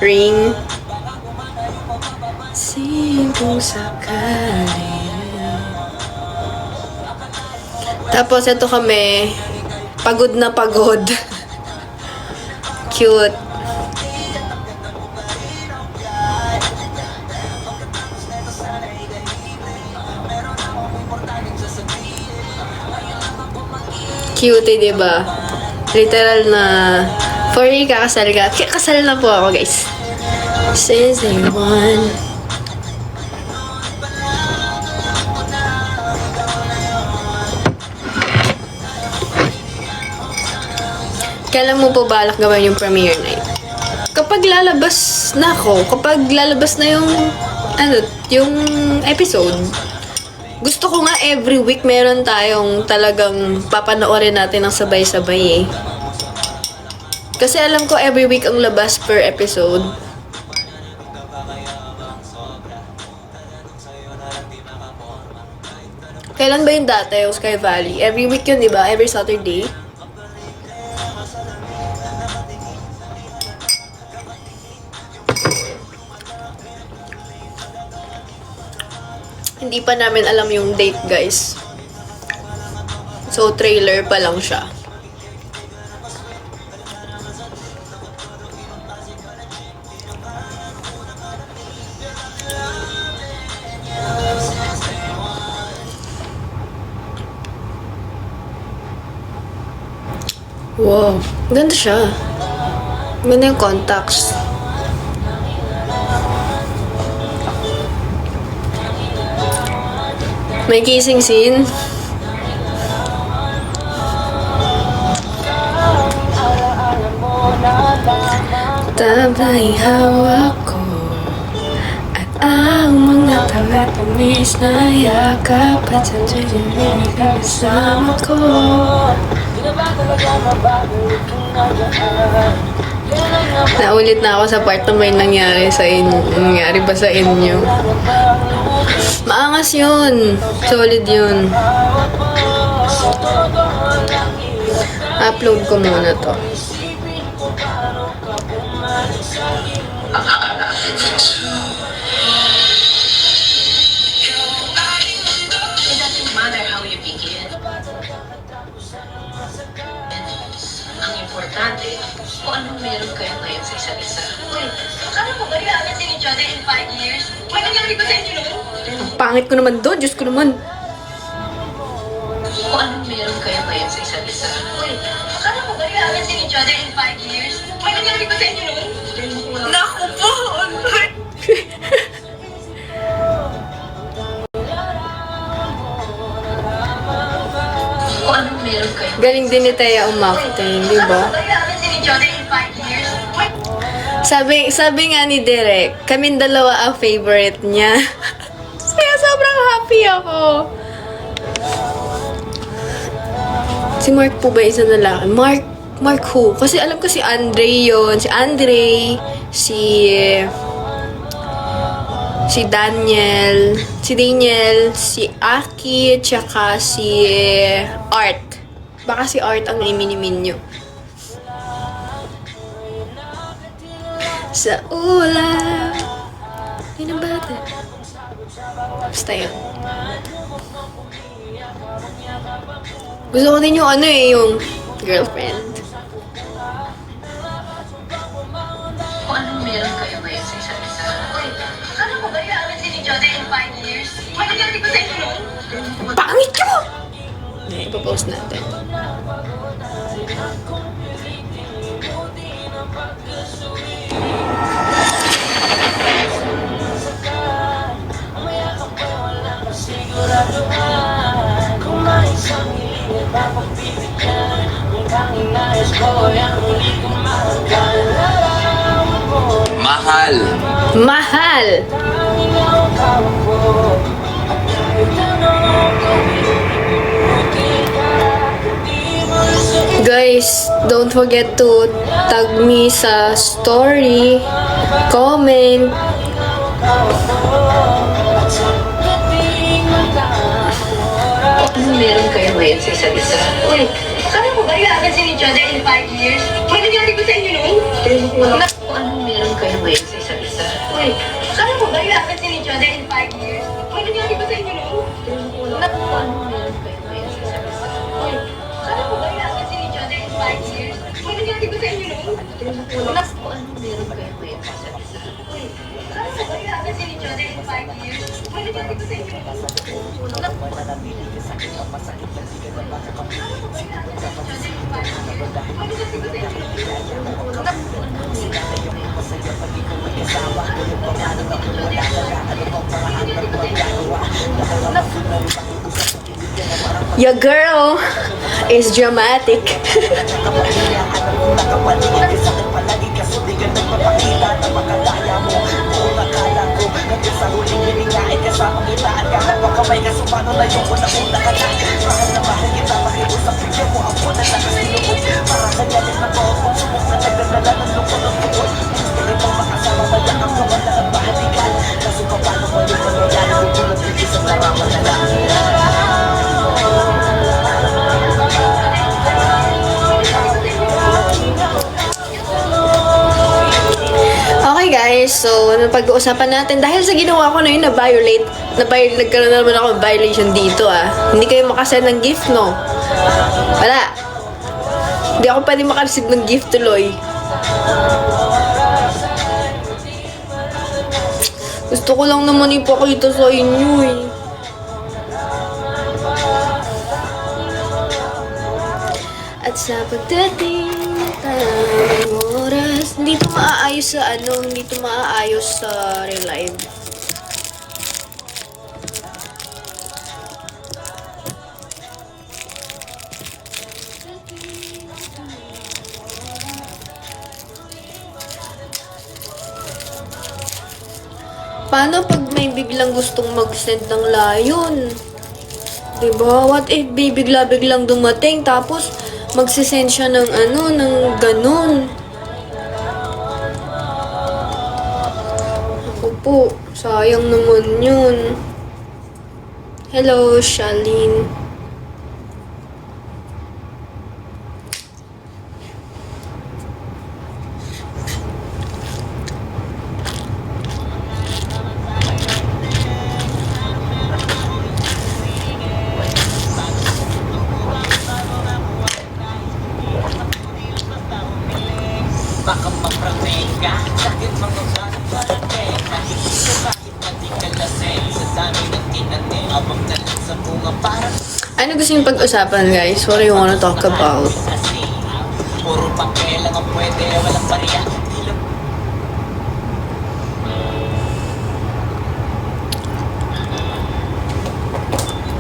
ring. Kung sakali. Tapos ito kami, pagod na pagod. Cute. Cute, diba? Literal na for kakasal ka. Kasal na po ako, guys. Since day one. Kailan mo po balak gawin yung premiere night? Kapag lalabas na ako, kapag lalabas na yung yung episode, gusto ko nga every week meron tayong talagang papanoorin natin ng sabay-sabay eh. Kasi alam ko every week ang labas per episode. Kailan ba yung dati yung Sky Valley? Every week yun, di ba? Every Saturday. Hindi pa namin alam yung date, guys. So, trailer pa lang siya. Wow, ganda siya. Ganda yung contacts. May kissing scene. Tabay hawak ko at ang mga tamis na yakap at sandayin kasama ko. Naulit na ako sa part na may nangyari sa inyo. Nangyari ba sa inyo? Maangas yun. Solid yun. Upload ko muna to. It doesn't matter how you begin. Ang importante, kung anong meron kayo ngayon sa isa't isa. Wait, akala mo ba kailangan si each other in 5 years? May nangyari ba sa inyo noon? Ang pangit ko naman doon. Diyos ko naman. Kung anong meron kayo ngayon sa isa't isa. Wait, akala mo ba kailangan si each other in 5 years? May nangyari ba sa inyo noon? Naku po! Kung anong meron kayo. Galing din ni Thea umakting, di ba? Kailangan si each other in 5 years? Sabi nga ni Derek, kaming dalawa ang favorite niya. Kaya sobrang happy ako. Si Mark po ba isa na lalaki? Mark who? Kasi alam ko si Andre yun. Si Andre, si Daniel, si Aki, tsaka si Art. Baka si Art ang iminimin nyo. sa ulap. Di na bata. Basta yun. Gusto ko din yung ano eh, yung girlfriend. Kung anong meron kayo ngayon sa isa't isa. Wait, akala ko ba iaabot si ni Jode in 5 years? Mangyari ko sa inyo noon? Pangit ka! Okay, ipopost natin. Mahal! Mahal! Guys, don't forget to tag me sa story, comment. Anong meron kayo ngayon sa isa't isa? Wait, akala ko ba iaabot si ni Jode in 5 years? Mangyari ko sa inyo noon? Kung anong meron kayo ngayon sa isa't isa? Wait, akala ko ba iaabot si ni Jode in 5 years? Mangyari ko sa inyo noon? Kung anong meron kayo ngayon sa isa't isa? Wait, akala ko ba iaabot si ni Jode in 5 years? Mangyari ko sa inyo noon? Kung anong meron kayo ngayon sa isa't isa? Wait, akala ko ba iaabot si ni Jode in 5 years? Mangyari ko sa inyo noon? Your girl is dramatic. Okay guys, so ano pag-uusapan natin? Dahil sa ginawa ko na yun, nagkaroon na naman ako ng violation dito Hindi kayo makasend ng gift, no? Wala. Hindi ako pwede makareceive ng gift tuloy. Gusto ko lang naman ipakita sa inyo At sa pagdating ng oras, hindi to maaayos sa hindi to maaayos sa real life. Paano pag may biglang gustong mag-send ng layon? Diba? What if bigla-biglang dumating tapos magsisend siya ng ng ganun? Ako po, sayang naman yun. Hello, Charlene. Ano gusto yung pag-usapan, guys? What do you wanna talk about? Puro papel lang ang pwede, walang bariya.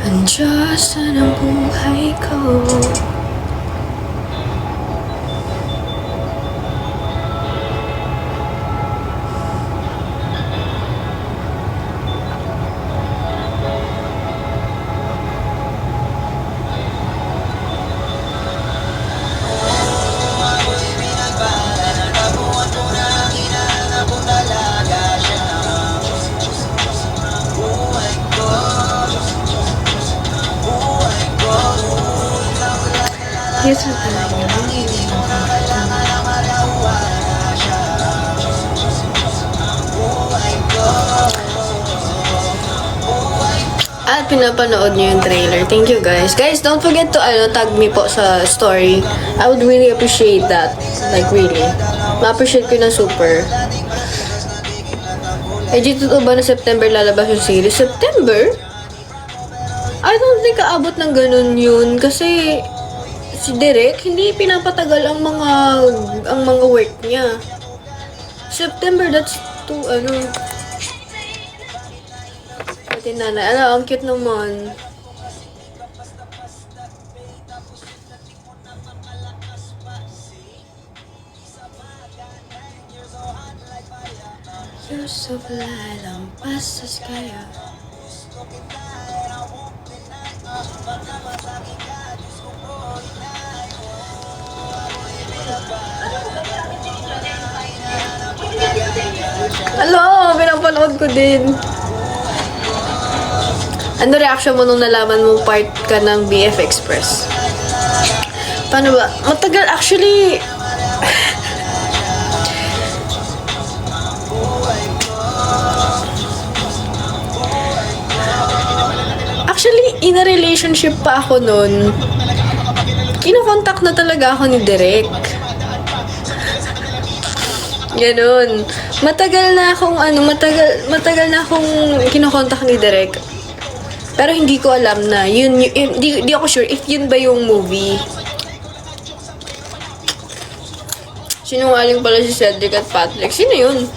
Ang Diyos na ng buhay ko. Yes, At pinapanood nyo yung trailer. Thank you guys. Guys, don't forget to tag me po sa story. I would really appreciate that. Like really. Ma-appreciate ko na super. Dito ba na September lalabas yung series? September? I don't think aabot ng ganun yun. Kasi si Derek, hindi pinapatagal ang mga work niya. September, that's too, pati nanay. Ang cute naman. Yusuf lalang pasas kaya. Hello! Pinapanood ko din. Ano reaction mo nung nalaman mo part ka ng BF Express? Paano ba? Matagal actually. Actually, in a relationship pa ako nun. Kinokontak na talaga ako ni Derek. Ganun. Matagal na akong kinokontak ni Derek. Pero hindi ko alam na hindi ako sure if yun ba yung movie. Sinungaling pala si Cedric at Patrick. Sino yun?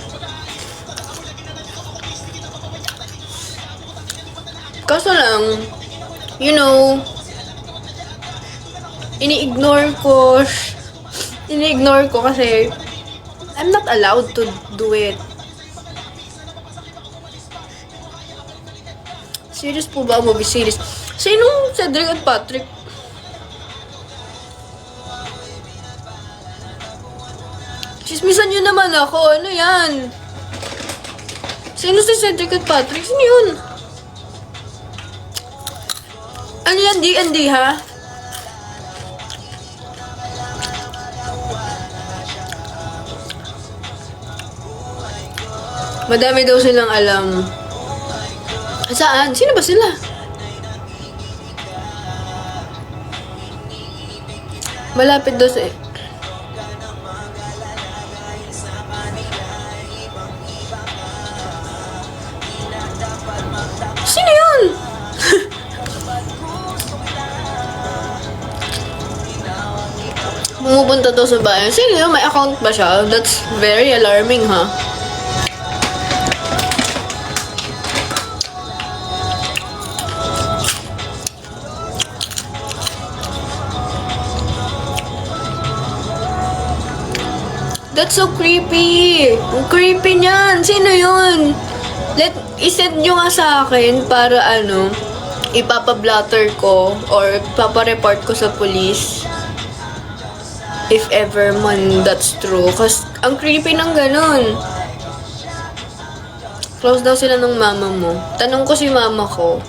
Kaso lang, ini-ignore ko kasi I'm not allowed to do it. Serious po ba? Movie series. Sinong Cedric at Patrick? Chismisan nyo naman ako. Ano yan? Sino si Cedric at Patrick? Sino yun? Ano yan? D&D ha? Madami daw silang alam. Saan? Sino ba sila? Malapit daw sa... Sino yun? Pumupunta daw sa bayan. Sino yun? May account ba siya? That's very alarming, ha? That's so creepy. Ang creepy niyan. Sino yun? I-send nyo nga sa akin para ipapa-blatter ko or ipapa-report ko sa police. If ever man that's true. Kasi ang creepy ng ganun. Close daw sila ng mama mo. Tanong ko si mama ko.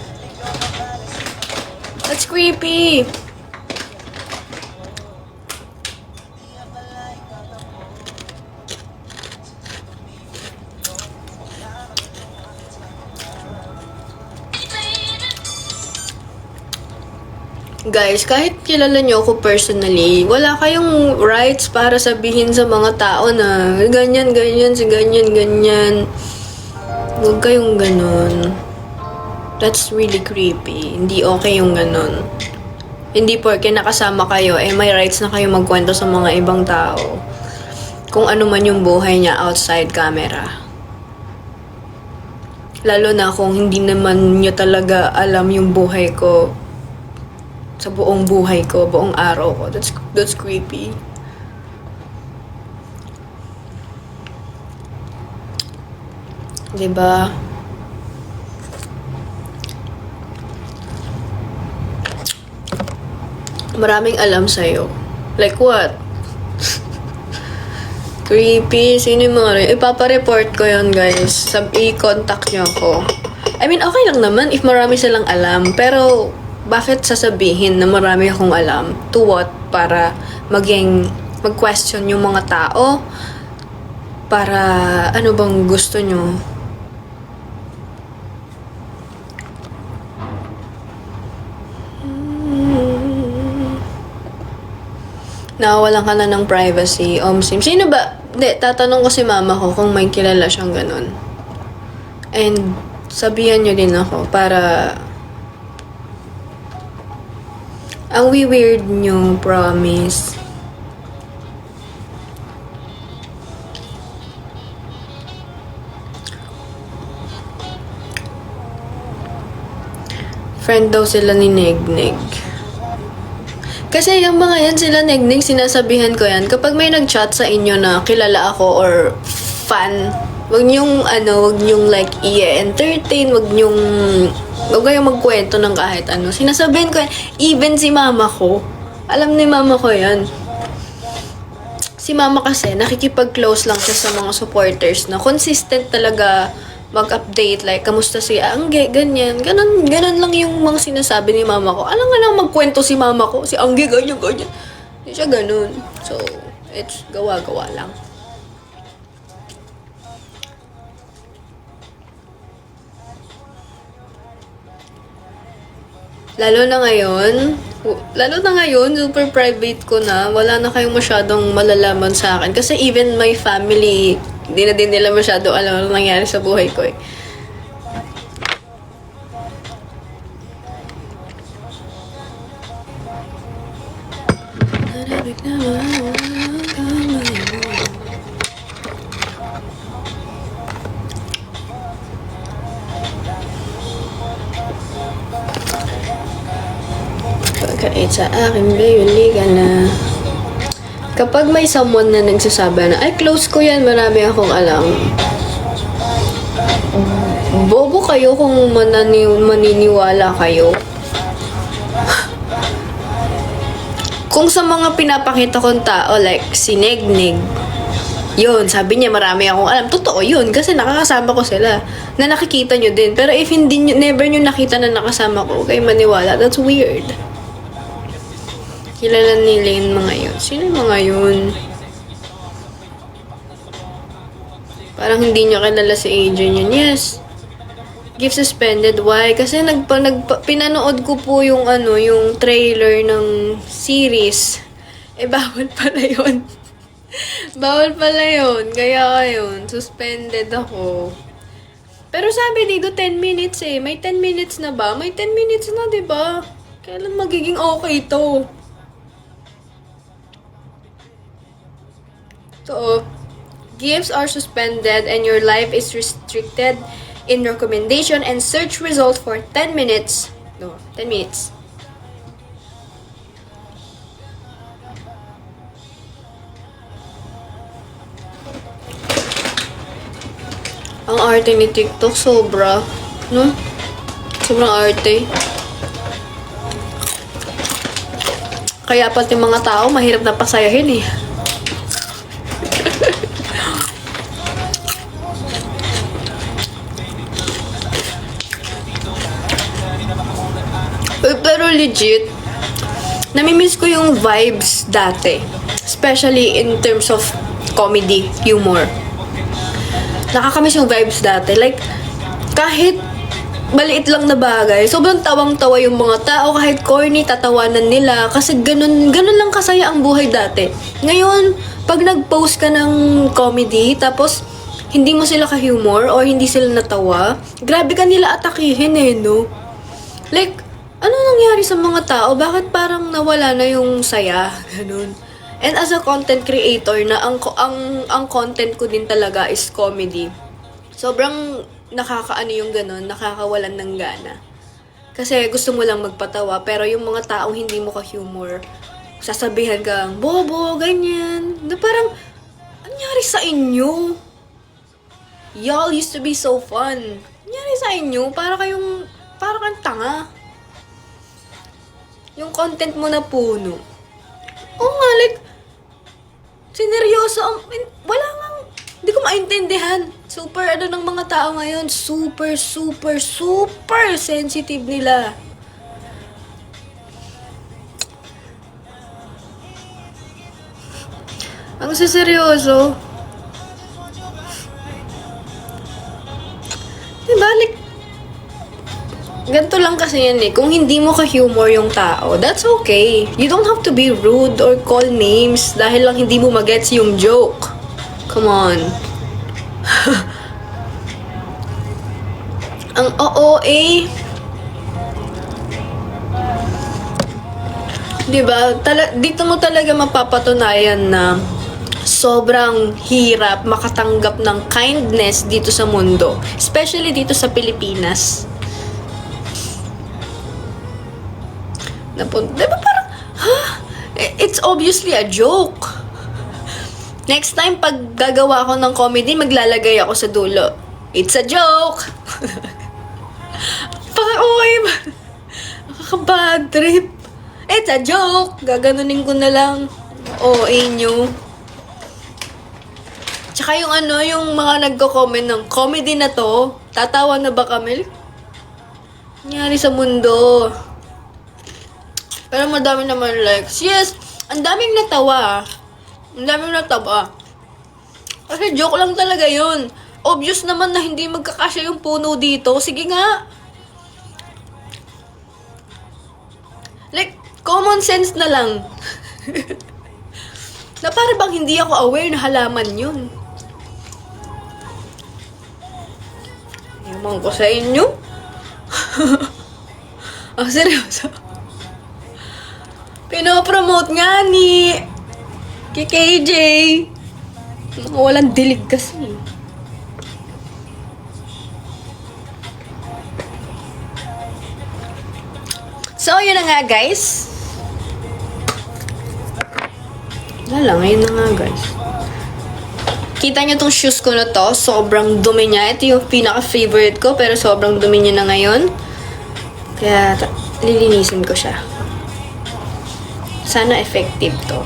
That's creepy. Guys, kahit kilala nyo ako personally, wala kayong rights para sabihin sa mga tao na ganyan, si ganyan. Huwag kayong ganun. That's really creepy. Hindi okay yung ganun. Hindi porke nakasama kayo, may rights na kayo magkwento sa mga ibang tao. Kung ano man yung buhay niya outside camera. Lalo na kung hindi naman nyo talaga alam yung buhay ko. Sa buong buhay ko, buong araw ko. That's creepy. Diba? Maraming alam sa'yo. Like what? Creepy. Sino yung mga... Ipapa-report ko yun, guys. I-contact nyo ako. I mean, okay lang naman if marami silang alam. Pero... bakit sasabihin na marami akong alam? To what? Para mag-question yung mga tao? Para ano bang gusto nyo? nawalan ka na ng privacy. Sino ba? Hindi, tatanong ko si mama ko kung may kilala siyang ganun. And sabihan niyo din ako para ang weird niyo, promise. Friend daw sila ni Negnig. Kasi yung mga yan sila Negnig, sinasabihan ko yan. Kapag may nag-chat sa inyo na kilala ako or fan, wag niyong like i-entertain, wag kayong magkwento ng kahit ano. Sinasabihan ko yan, even si mama ko. Alam ni mama ko yan. Si mama kasi, nakikipag-close lang siya sa mga supporters na consistent talaga mag-update, like, kamusta si Angge, ganyan. Ganon lang yung mga sinasabi ni mama ko. Alam nga lang magkwento si mama ko, si Angge, ganyan. Hindi siya ganon. So, it's gawa-gawa lang. Lalo na ngayon, super private ko na. Wala na kayong masyadong malalaman sa akin. Kasi even my family, hindi na din nila masyado alam ano nangyari sa buhay ko eh. Pagkait sa akin, baby, ka na. Kapag may someone na nagsasabi na, ay, close ko yan, marami akong alam. Bobo kayo kung maniniwala kayo. Kung sa mga pinapakita kong tao, like, si Negnig, yun, sabi niya marami akong alam. Totoo yun, kasi nakakasama ko sila. Na nakikita nyo din. Pero if never nyo nakita na nakasama ko, kayo maniwala, that's weird. Kilala nila yung mga yun. Sino yung mga yun? Parang hindi nyo kilala si Adrian yun. Yes. Gift suspended. Why? Kasi pinanood ko po yung yung trailer ng series. Eh, bawal pala yun. Bawal pala yun. Kaya yun, suspended ako. Pero sabi dito 10 minutes eh. May 10 minutes na ba? May 10 minutes na, diba? Kailan magiging okay to? So, gifts are suspended and your life is restricted in recommendation and search result for 10 minutes. No, 10 minutes. Ang arte ni TikTok, sobra. No? Sobrang arte. Kaya pati mga tao, mahirap na pasayahin eh. Pero legit, namimiss ko yung vibes dati. Especially in terms of comedy, humor. Nakakamiss yung vibes dati. Like, kahit maliit lang na bagay, sobrang tawang-tawa yung mga tao. Kahit corny, tatawanan nila. Kasi ganun lang kasaya ang buhay dati. Ngayon, pag nag-post ka ng comedy, tapos hindi mo sila ka-humor or hindi sila natawa, grabe ka nila atakihin eh, no? Like, ano nangyari sa mga tao? Bakit parang nawala na yung saya? Ganun. And as a content creator na ang content ko din talaga is comedy. Sobrang nakakaano yung ganun, nakakawalan ng gana. Kasi gusto mo lang magpatawa, pero yung mga taong hindi mo ka-humor, sasabihan kang, bobo, ganyan. Na parang, anyari sa inyo? Y'all used to be so fun. Anyari sa inyo? Para kang tanga. Yung content mo na puno. Oo nga, like, sineryoso, wala nga, hindi ko maintindihan. Super, ng mga tao ngayon, super sensitive nila. Ang siseryoso. Diba, like, ganito lang kasi yan eh. Kung hindi mo ka-humor yung tao, that's okay. You don't have to be rude or call names dahil lang hindi mo magets yung joke. Come on. Ang OOA. Diba? Dito mo talaga mapapatunayan na sobrang hirap makatanggap ng kindness dito sa mundo. Especially dito sa Pilipinas. Diba parang, it's obviously a joke. Next time, pag gagawa ako ng comedy, maglalagay ako sa dulo. It's a joke. Paka-okay ba? Nakaka-bad trip. It's a joke. Gaganunin ko na lang. OA nyo. Tsaka yung yung mga nagko-comment ng comedy na to, tatawa na ba kami? Nangyari sa mundo. Pero madami naman likes. Yes, ang daming natawa. Ang daming natawa. Kasi joke lang talaga yun. Obvious naman na hindi magkakasya yung puno dito. Sige nga. Like, common sense na lang. Na para bang hindi ako aware na halaman yun. Yaman ko sa inyo. Seryoso. Pinopromote nga ni KJ. Walang dilig kasi. So, yun na nga guys. Wala, ngayon na nga guys. Kita nyo tong shoes ko na to. Sobrang dumi niya. Ito yung pinaka-favorite ko. Pero sobrang dumi niya na ngayon. Kaya lilinisin ko siya. Sana effective to.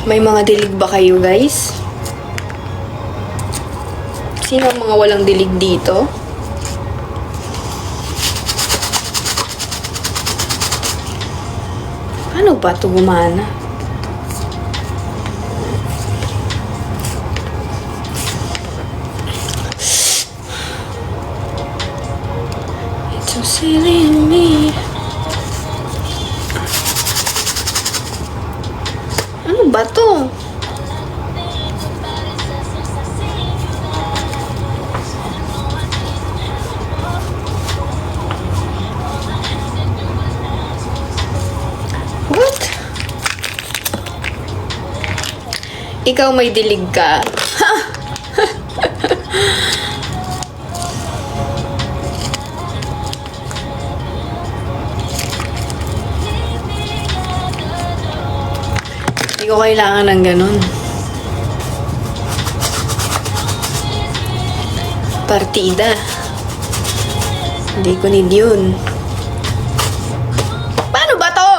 May mga dilig ba kayo guys? Sino ang mga walang dilig dito? Paano ba ito gumana? It's so silly in me. Ano ba to? What? Ikaw may dilig ka. Hindi ko kailangan ng ganun. Partida. Hindi ko need yun. Paano ba to?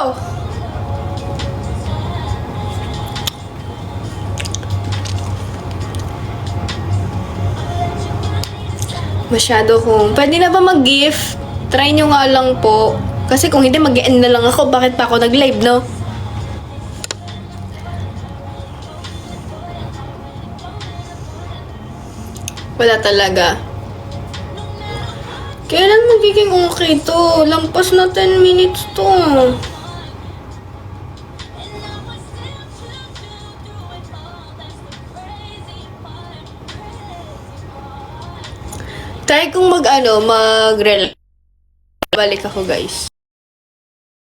Masyado kong... Pwede na ba mag-gift? Try nyo nga lang po. Kasi kung hindi, mag-end na lang ako. Bakit pa ako nag-live, no? Wala talaga. Kailan magiging okay to? Lampas na 10 minutes to. Try kong mag-relax. Balik ako guys.